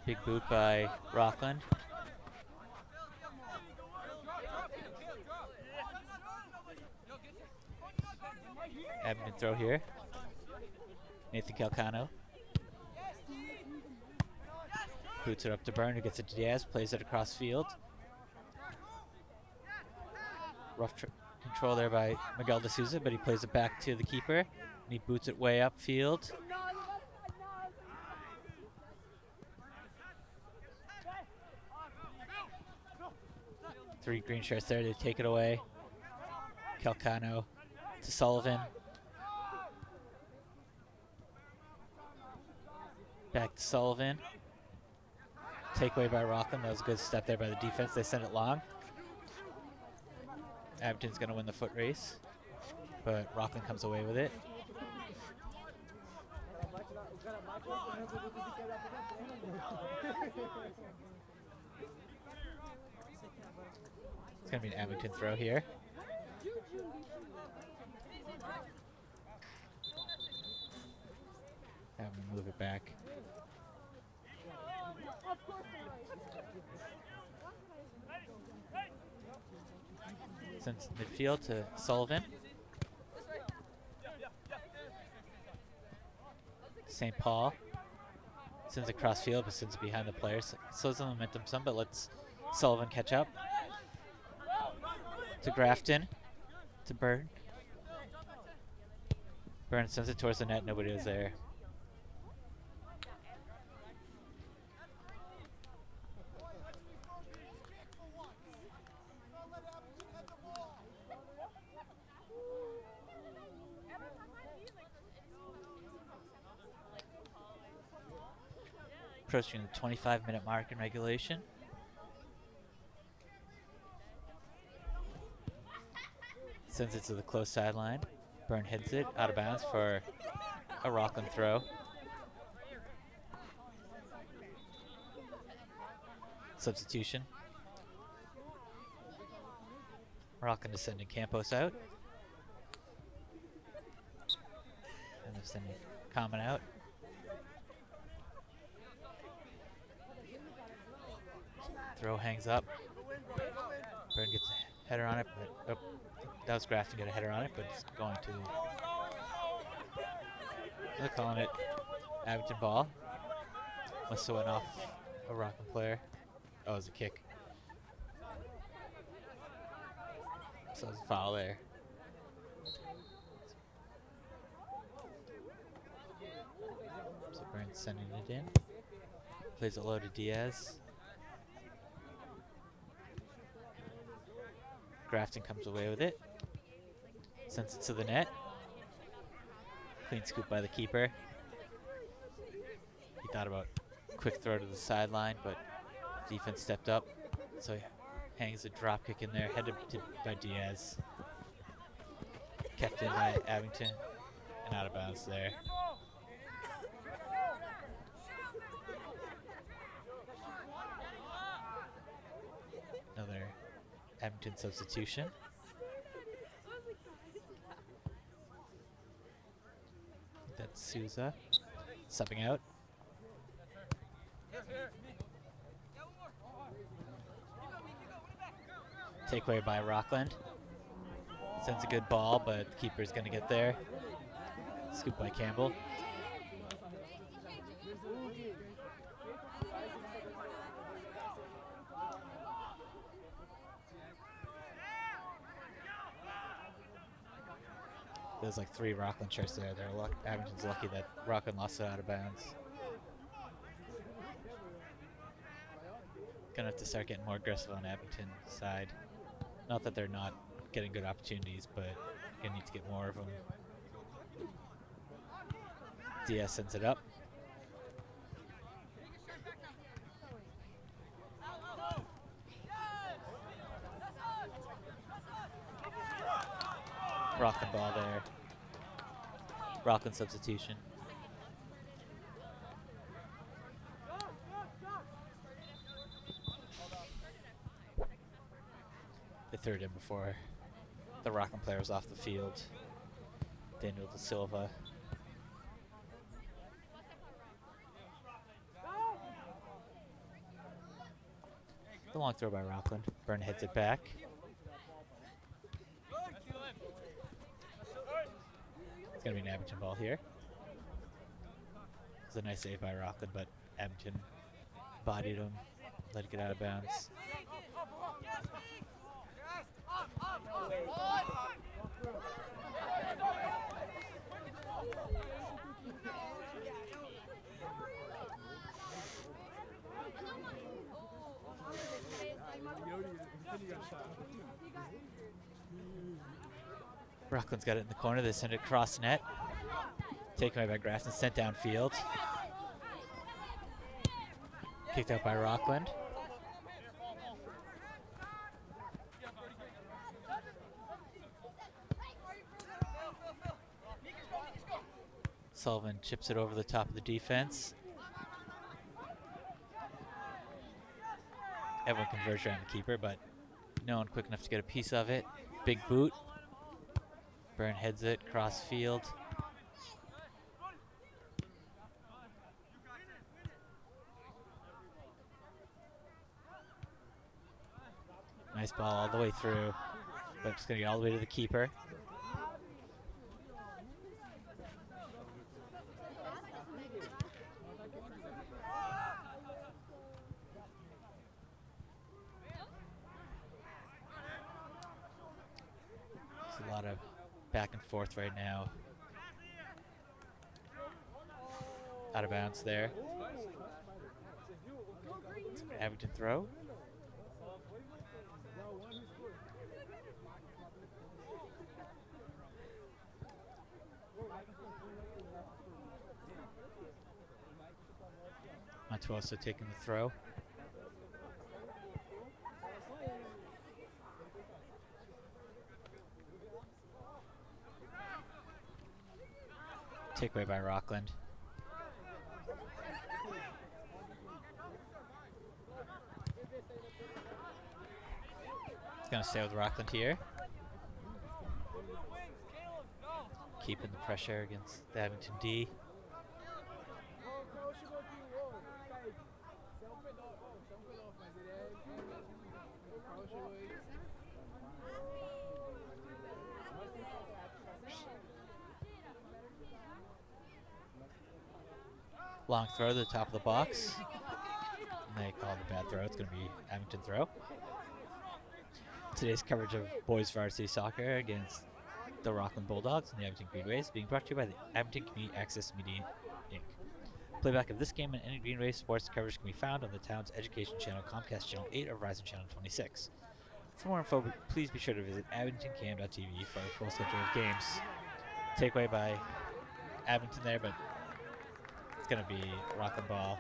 Big boot by Rockland. Abington throw here. Nathan Calcano. Boots it up to Byrne, who gets it to Diaz, plays it across field. Rough control there by Miguel de Souza, but he plays it back to the keeper. And he boots it way upfield. Three green shirts there to take it away. Calcano to Sullivan. Back to Sullivan. Takeaway by Rockland. That was a good step there by the defense. They send it long. Abington's going to win the foot race, but Rockland comes away with it. It's going to be an Abington throw here. Have him move it back. Sends midfield to Sullivan. St. Paul sends across field, but sends it behind the players. Slows the momentum some, but lets Sullivan catch up. To Grafton. To Byrne. Byrne sends it towards the net. Nobody was there. Approaching the 25-minute mark in regulation. Sends it to the close sideline. Byrne hits it out of bounds for a Rockland throw. Substitution. Rockland is sending Campos out. And they're sending Common out. Throw hangs up. Byrne gets a header on it, but that was Grafton get a header on it, but it's going to. They're calling it Abington ball. Must have went off a Rockland player. Oh, it was a kick. So it was a foul there. So Byrne's sending it in. Plays it low to Diaz. Grafton comes away with it. Sends it to the net. Clean scoop by the keeper. He thought about a quick throw to the sideline, but defense stepped up. So he hangs a drop kick in there, headed by Diaz. Kept in by Abington and out of bounds there. Another Abington substitution. That's Souza subbing out. Takeaway by Rockland. Sends a good ball, but the keeper's going to get there. Scoop by Campbell. There's like 3 Rockland shirts there. Abington's lucky that Rockland lost it out of bounds. Gonna have to start getting more aggressive on Abington's side. Not that they're not getting good opportunities, but gonna need to get more of them. Diaz sends it up. Rockland ball there. Rockland substitution. They threw it in before the Rockland player was off the field. Daniel Da Silva. The long throw by Rockland. Byrne heads it back. It's going to be an Abington ball here. It's a nice save by Rockland, but Abington bodied him, let it get out of bounds. Rockland's got it in the corner. They send it across net. Taken away by Grafton, sent downfield. Kicked out by Rockland. Sullivan chips it over the top of the defense. Everyone converges around the keeper, but no one quick enough to get a piece of it. Big boot. Byrne heads it cross field. Nice ball all the way through, but it's going to get all the way to the keeper. There's a lot of back and forth right now. Out of bounds there. It's an Abington throw. Matuoso taking the throw. Takeaway by Rockland. It's going to stay with Rockland here. Keeping the pressure against the Abington D. Long throw to the top of the box. And they call it a bad throw. It's going to be Abington throw. Today's coverage of boys varsity soccer against the Rockland Bulldogs and the Abington Greenways being brought to you by the Abington Community Access Media, Inc. Playback of this game and any Greenway sports coverage can be found on the town's education channel, Comcast Channel 8 or Verizon Channel 26. For more info, please be sure to visit abingtoncam.tv for a full schedule of games. Takeaway by Abington there, but it's going to be Rockland ball.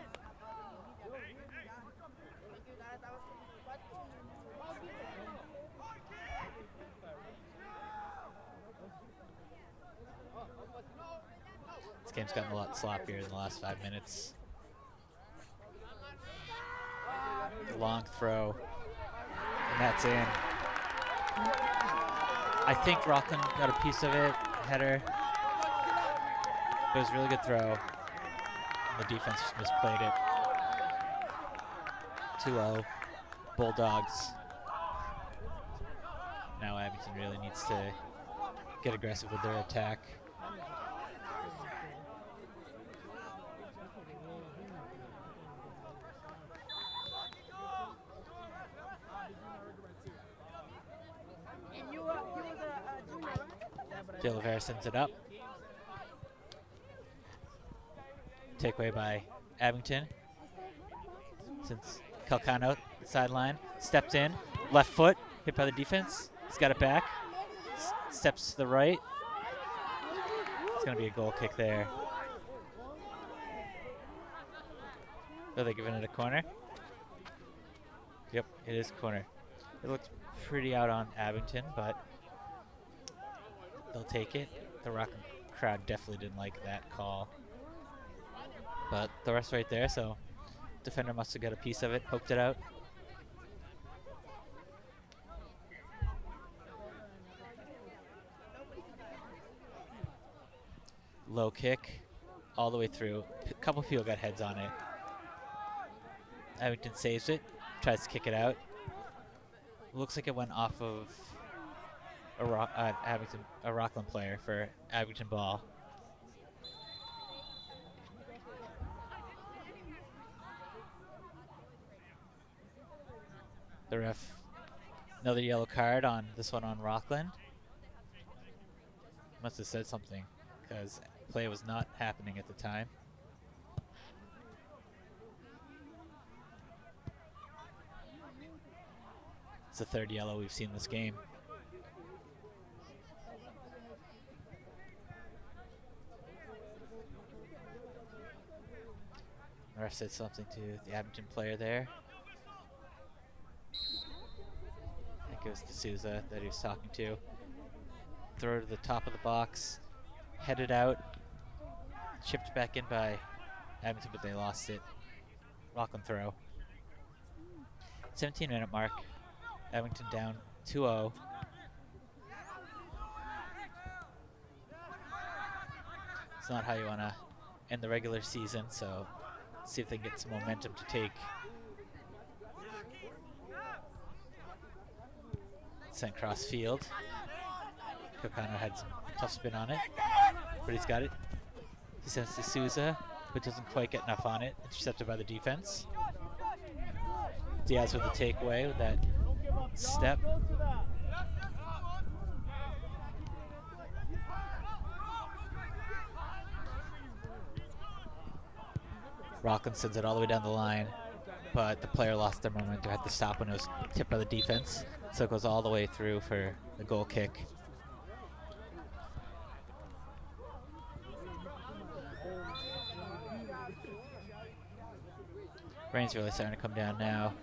This game's gotten a lot sloppier in the last 5 minutes. Long throw, and that's in. I think Rockland got a piece of it, header. It was a really good throw. The defense just misplayed it. 2-0, Bulldogs. Now Abington really needs to get aggressive with their attack. De Oliveira sends it up. Takeaway by Abington. Since Calcano, sideline, stepped in, left foot, hit by the defense. He's got it back. Steps to the right. It's going to be a goal kick there. Are they giving it a corner? Yep, it is corner. It looks pretty out on Abington, but they'll take it. The Rockland crowd definitely didn't like that call. But the rest right there, so defender must have got a piece of it, poked it out. Low kick all the way through. A couple people got heads on it. Abington saves it, tries to kick it out. Looks like it went off of a Rockland player for Abington ball. The ref, another yellow card on this one on Rockland. Must have said something because play was not happening at the time. It's the third yellow we've seen this game. The ref said something to the Abington player there. I think it was D'Souza that he was talking to. Throw to the top of the box, headed out. Chipped back in by Abington, but they lost it. Rockland throw. 17-minute mark. Abington down 2-0. It's not how you want to end the regular season, so see if they can get some momentum to take. Sent cross field. Kokano had some tough spin on it, but he's got it. He sends to Souza, but doesn't quite get enough on it. Intercepted by the defense. Diaz with the takeaway with that step. Rockland sends it all the way down the line, but the player lost their momentum, had to stop when it was tipped by the defense. So it goes all the way through for the goal kick. Rain's really starting to come down now.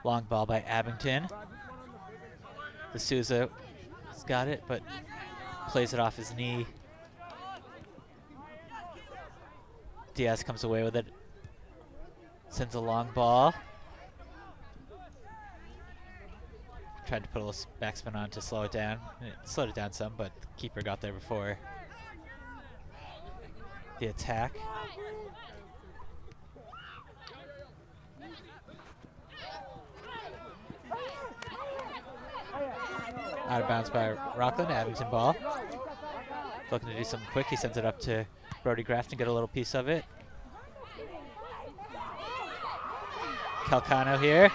Long ball by Abington. The Souza has got it, but plays it off his knee. Diaz comes away with it. Sends a long ball. Tried to put a little backspin on to slow it down. It slowed it down some, but the keeper got there before the attack. Out of bounds by Rockland. Abington ball. Looking to do something quick. He sends it up to Brody Grafton, get a little piece of it. Calcano here.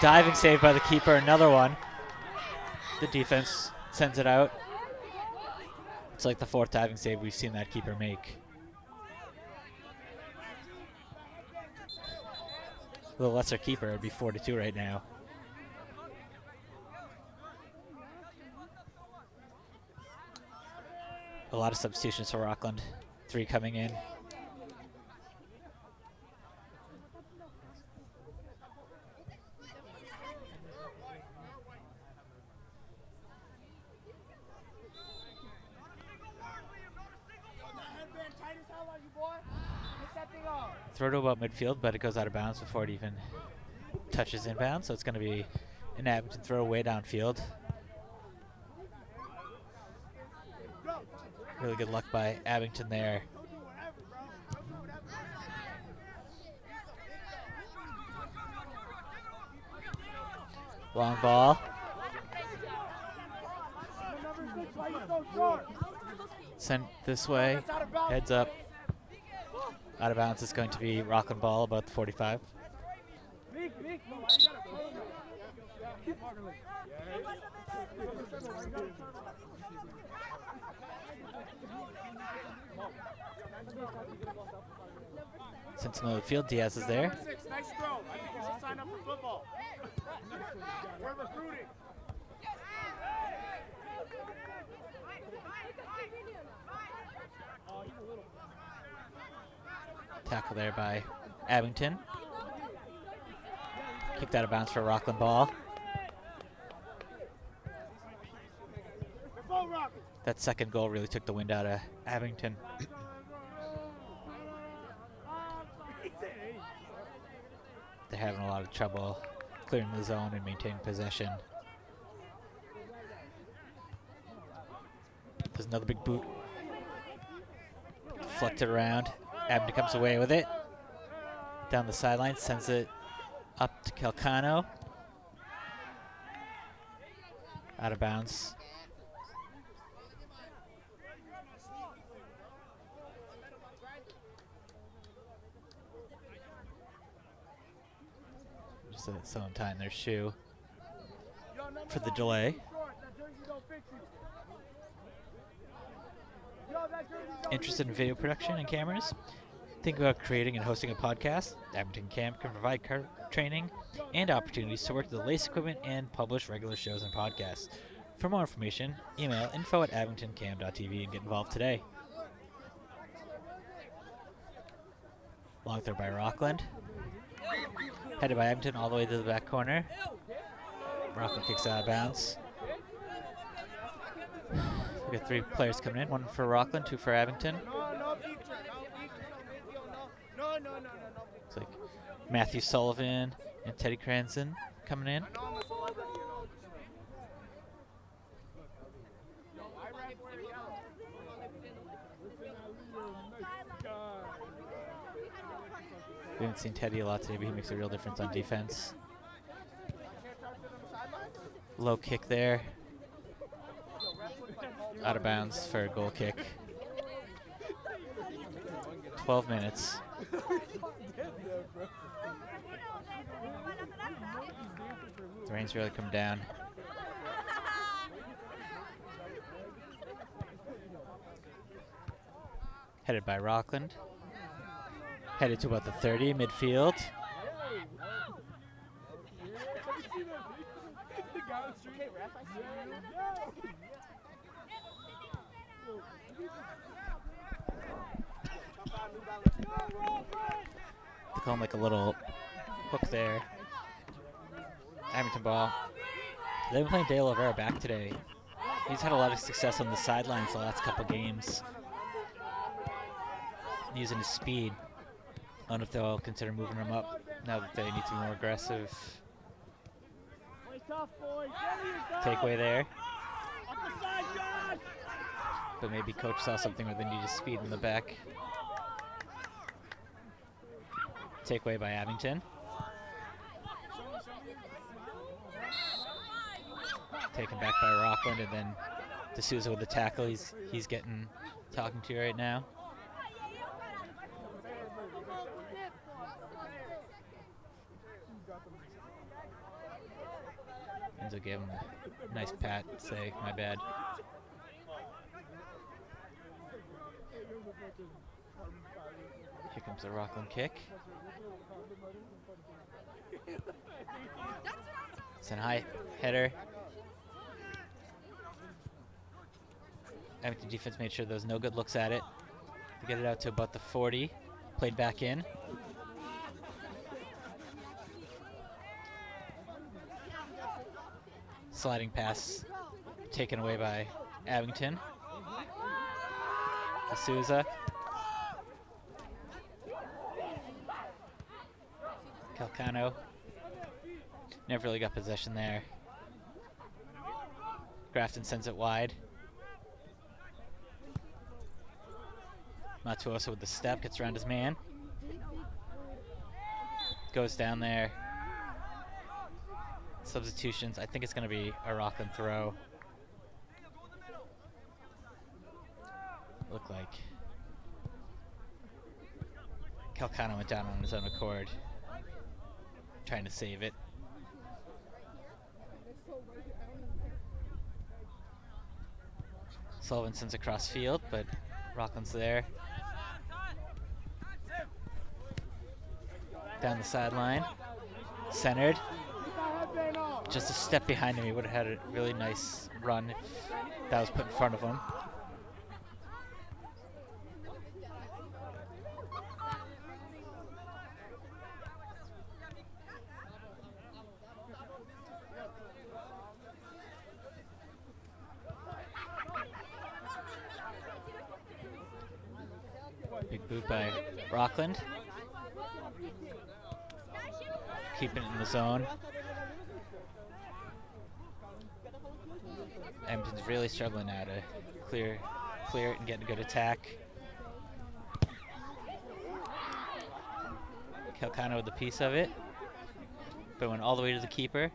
Diving save by the keeper, another one. The defense sends it out. It's like the fourth diving save we've seen that keeper make. With a lesser keeper, it'd be 4-2 right now. A lot of substitutions for Rockland. 3 coming in. Throw to about midfield, but it goes out of bounds before it even touches inbound, so it's going to be an Abington throw way downfield. Really good luck by Abington there. Long ball. Sent this way, heads up. Out of bounds is going to be Rockland ball, about the 45. Sent to the field, Diaz is there. Nice throw. I think you should sign up for football. We're recruiting. Tackle there by Abington. Kicked out of bounds for Rockland ball. That second goal really took the wind out of Abington. They're having a lot of trouble clearing the zone and maintaining possession. There's another big boot. Deflected around. Abington comes away with it. Down the sideline, sends it up to Calcano. Out of bounds. Just someone tying their shoe for the delay. Interested in video production and cameras? Think about creating and hosting a podcast? Abington Camp can provide training and opportunities to work with the latest equipment and publish regular shows and podcasts. For more information, email info@abingtoncam.tv and get involved today. Long throw by Rockland. Headed by Abington all the way to the back corner. Rockland kicks out of bounds. We got 3 players coming in. 1 for Rockland, 2 for Abington. Looks like Matthew Sullivan and Teddy Cranston coming in. We haven't seen Teddy a lot today, but he makes a real difference on defense. Low kick there. Out of bounds for a goal kick. 12 minutes. The rain's really come down. Headed by Rockland. Headed to about the 30, midfield. They call him like a little hook there. Abington ball. They've been playing Dale Oliveira back today. He's had a lot of success on the sidelines the last couple games, using his speed. I don't know if they'll consider moving him up now that they need to be more aggressive. Takeaway there. But maybe coach saw something where they needed speed in the back. Takeaway by Abington. Taken back by Rockland, and then D'Souza with the tackle. He's talking to right now. Enzo gave him a nice pat, say, my bad. Here comes the Rockland kick. It's a high header. Abington defense made sure there was no good looks at it. They get it out to about the 40. Played back in. Sliding pass taken away by Abington. D'Souza. Calcano. Never really got possession there. Grafton sends it wide. Matuosa with the step, gets around his man. Goes down there. Substitutions. I think it's going to be a Rockland throw. Look like Calcano went down on his own accord, trying to save it. Sullivan sends across field, but Rockland's there. Down the sideline. Centered. Just a step behind him. He would have had a really nice run if that was put in front of him. Big boot by Rockland. Keeping it in the zone. Abington's really struggling now to clear it and get a good attack. Calcano with the piece of it, but went all the way to the keeper.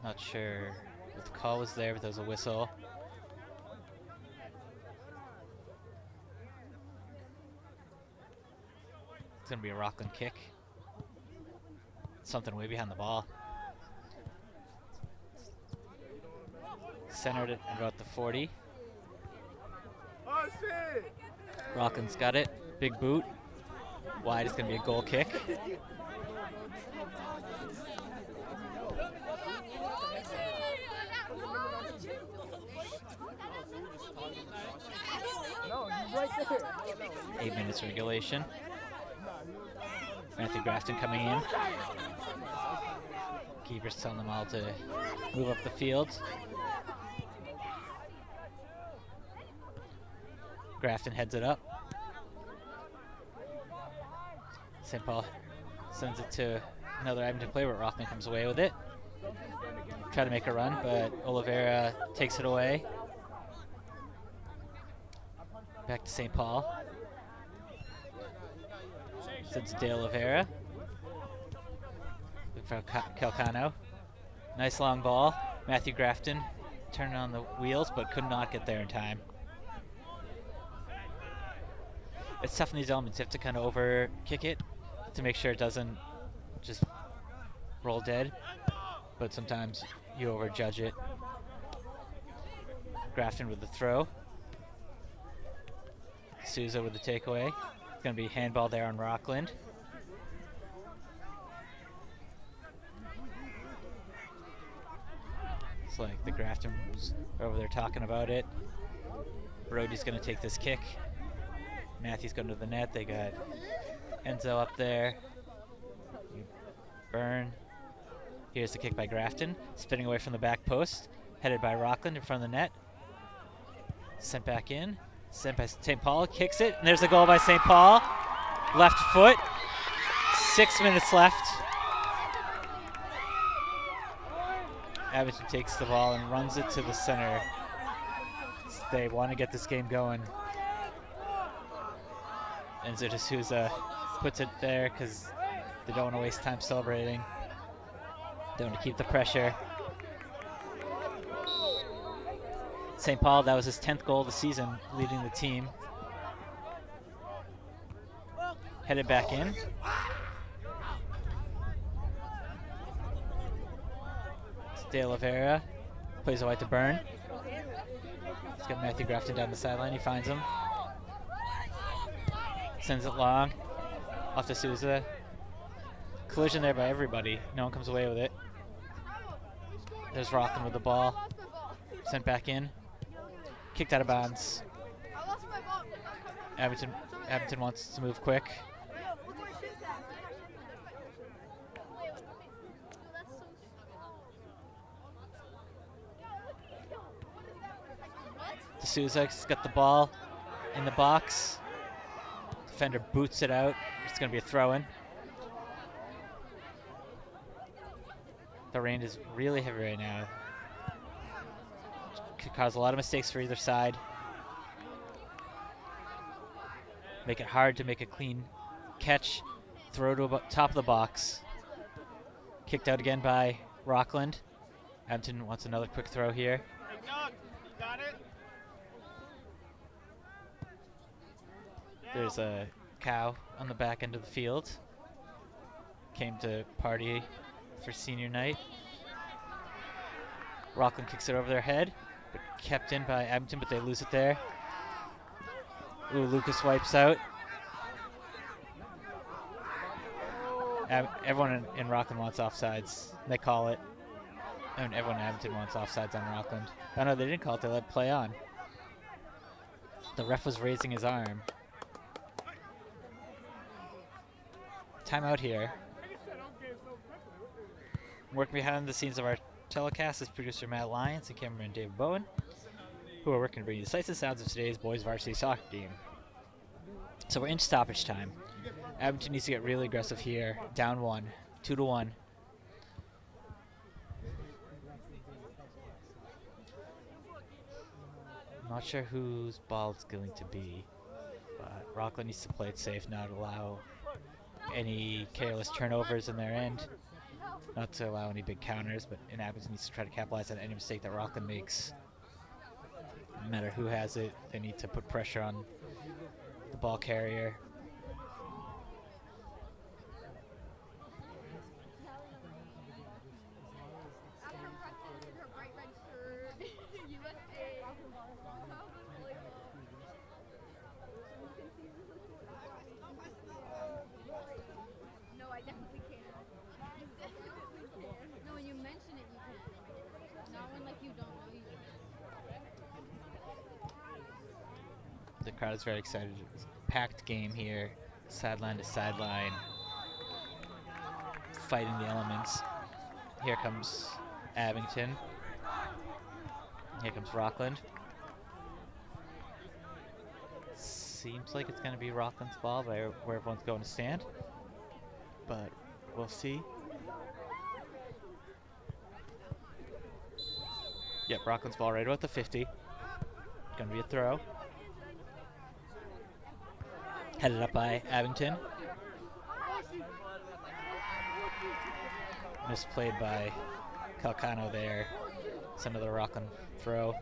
Not sure if the call was there, but there was a whistle. It's going to be a Rockland kick. Something way behind the ball. Centered it at about the 40. Rockland's got it. Big boot. Wide, it's going to be a goal kick. 8 minutes regulation. Matthew Grafton coming in. Keeper's telling them all to move up the field. Grafton heads it up. St. Paul sends it to another Abington player, but Rockland comes away with it. Try to make a run, but Oliveira takes it away. Back to St. Paul. Sends it to Oliveira. From Calcano. Nice long ball. Matthew Grafton turning on the wheels, but could not get there in time. It's tough in these elements. You have to kind of over kick it to make sure it doesn't just roll dead, but sometimes you overjudge it. Grafton with the throw. Souza with the takeaway. It's going to be handball there on Rockland. It's like the Graftons are over there talking about it. Brody's going to take this kick. Matthew's going to the net. They got Enzo up there. Burn. Here's the kick by Grafton. Spinning away from the back post. Headed by Rockland in front of the net. Sent back in. Sent by St. Paul. Kicks it. And there's a goal by St. Paul. Left foot. 6 minutes left. Abington takes the ball and runs it to the center. They want to get this game going. Enzo de Souza puts it there because they don't want to waste time celebrating. They want to keep the pressure. St. Paul, that was his 10th goal of the season, leading the team. Headed back in. It's De Oliveira. Plays it wide to Burn. He's got Matthew Grafton down the sideline. He finds him. Sends it long. Off to Souza. Collision there by everybody. No one comes away with it. There's Rockland with the ball. Sent back in. Kicked out of bounds. Abington wants to move quick. D'Souza's got the ball in the box. Defender boots it out. It's going to be a throw-in. The rain is really heavy right now. Could cause a lot of mistakes for either side. Make it hard to make a clean catch. Throw to about top of the box. Kicked out again by Rockland. Abington wants another quick throw here. Hey, Doug, got it? There's a cow on the back end of the field. Came to party for senior night. Rockland kicks it over their head, but kept in by Abington, but they lose it there. Ooh, Lucas wipes out. Everyone in Rockland wants offsides. They call it. And everyone in Abington wants offsides on Rockland. Oh no, they didn't call it. They let play on. The ref was raising his arm. Timeout here. Working behind the scenes of our telecast is producer Matt Lyons and cameraman David Bowen, who are working to bring you the sights and sounds of today's boys varsity soccer game. So we're in stoppage time. Abington needs to get really aggressive here. Down 1, 2-1. I'm not sure whose ball it's going to be, but Rockland needs to play it safe, not allow any careless turnovers in their end, not to allow any big counters, but Abington needs to try to capitalize on any mistake that Rockland makes. No matter who has it, they need to put pressure on the ball carrier. The crowd is very excited packed game here, sideline to sideline, fighting the elements. Here comes Abington. Here comes Rockland. Seems like it's going to be Rockland's ball by where everyone's going to stand, but we'll see. Yep, Rockland's ball right about the 50. Going to be a throw. Headed up by Abington. Misplayed by Calcano there. It's another Rockland throw.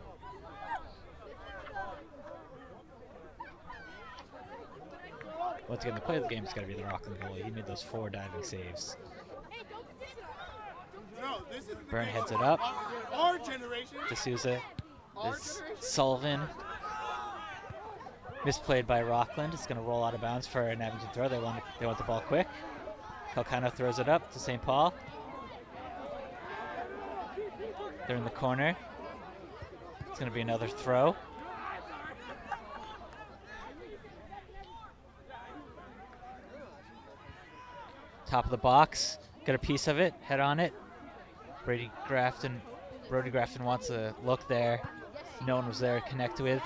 Once again, the play of the game is going to be the Rockland goalie. He made those 4 diving saves. Byrne heads it up. D'Souza. This Sullivan. Misplayed by Rockland. It's going to roll out of bounds for an Abington throw. They want the ball quick. Calcano throws it up to St. Paul. They're in the corner. It's going to be another throw. Top of the box. Got a piece of it. Head on it. Brody Grafton wants a look there. No one was there to connect with.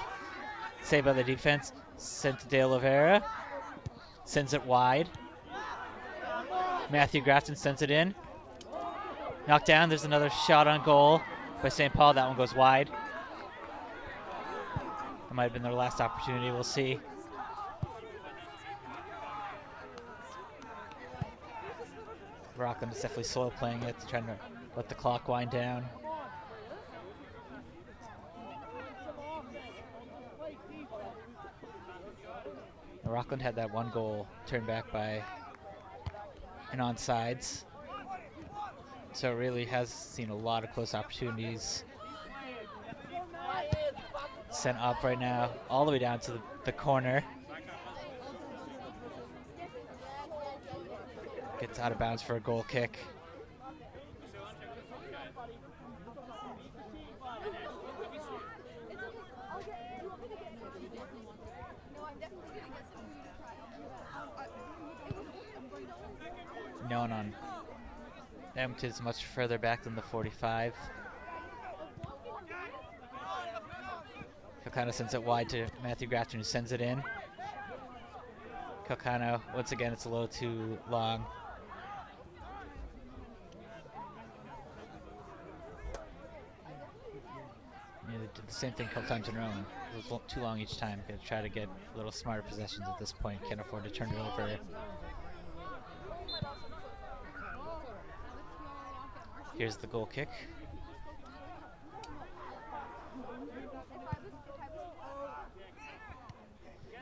Saved by the defense. Sent to De Oliveira. Sends it wide. Matthew Grafton sends it in. Knocked down. There's another shot on goal by St. Paul. That one goes wide. That might have been their last opportunity. We'll see. Rockland is definitely slow playing it, trying to let the clock wind down. Rockland had that one goal turned back by an onside. So it really has seen a lot of close opportunities. Sent up right now, all the way down to the corner. Gets out of bounds for a goal kick. No one on Abington is much further back than the 45. Calcano sends it wide to Matthew Grafton, who sends it in. Calcano, once again, it's a little too long. Yeah, they did the same thing a couple times in a row. It was too long each time. Gotta try to get a little smarter possessions at this point. Can't afford to turn it over. Here's the goal kick.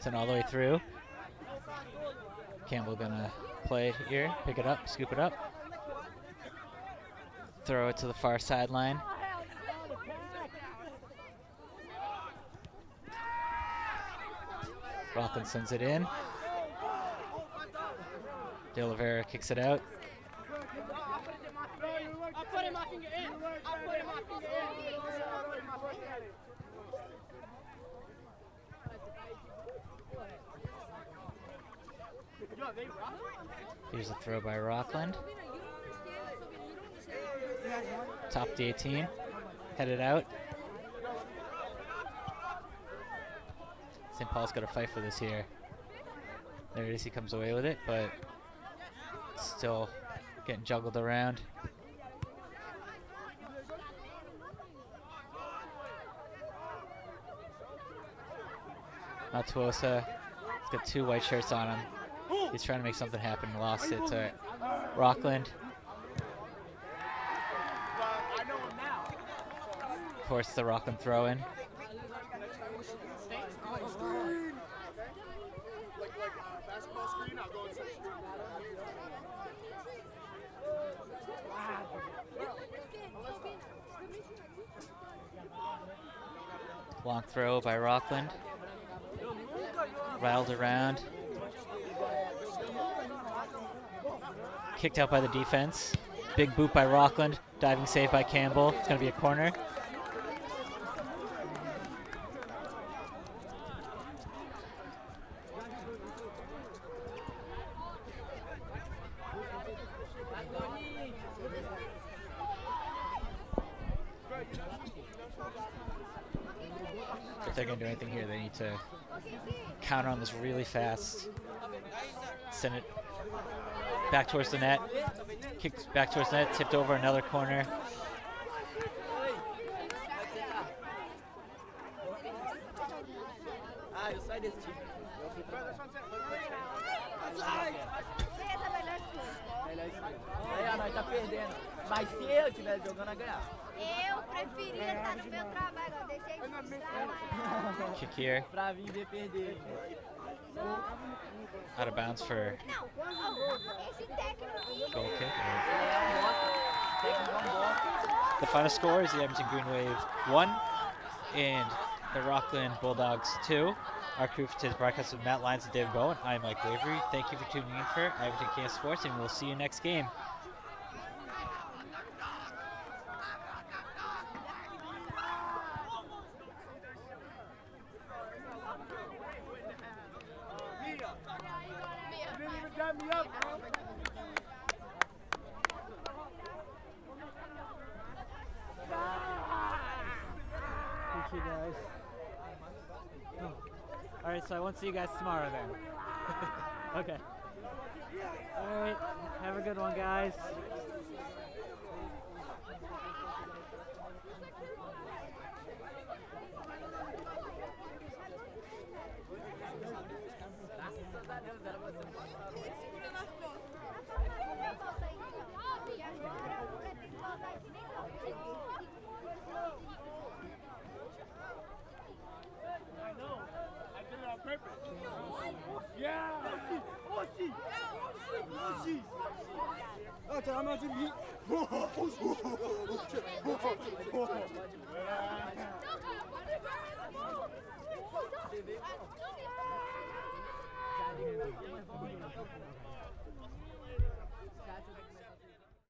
Sent all the way through. Campbell gonna play it here, pick it up, scoop it up. Throw it to the far sideline. Rockland sends it in. De Oliveira kicks it out. Here's a throw by Rockland. Top the 18. Headed out. St. Paul's got to fight for this here. There it is. He comes away with it, but still getting juggled around. Matuosa, he's got 2 white shirts on him. He's trying to make something happen. Lost it to Rockland. Forced the Rockland throw in. Long throw by Rockland. Rattled around. Kicked out by the defense. Big boot by Rockland. Diving save by Campbell. It's going to be a corner. if they're going to do anything here, they need to counter on this really fast. Send it back towards the net. Kicks back towards the net, tipped over another corner. Eu saio desse time. Aí, nós tá perdendo. Mas se eu estivesse jogando, eu ganhar. Eu preferia estar no meu trabalho, eu deixei de trabalhar. Kick here. Pra vir ver perder. Out of bounds for Não, esse técnico goal kick. Técnico é bosta. The final score is the Abington Green Wave 1 and the Rockland Bulldogs 2. Our crew for today's broadcast is Matt Lyons and David Bowen. I'm Mike Lavery. Thank you for tuning in for Abington Kansas Sports, and we'll see you next game. Thank you guys. All right, so I won't see you guys tomorrow then. Okay. All right, have a good one, guys. I know. I did it on purpose. Yeah. Ah, t'as ramassé lui. não.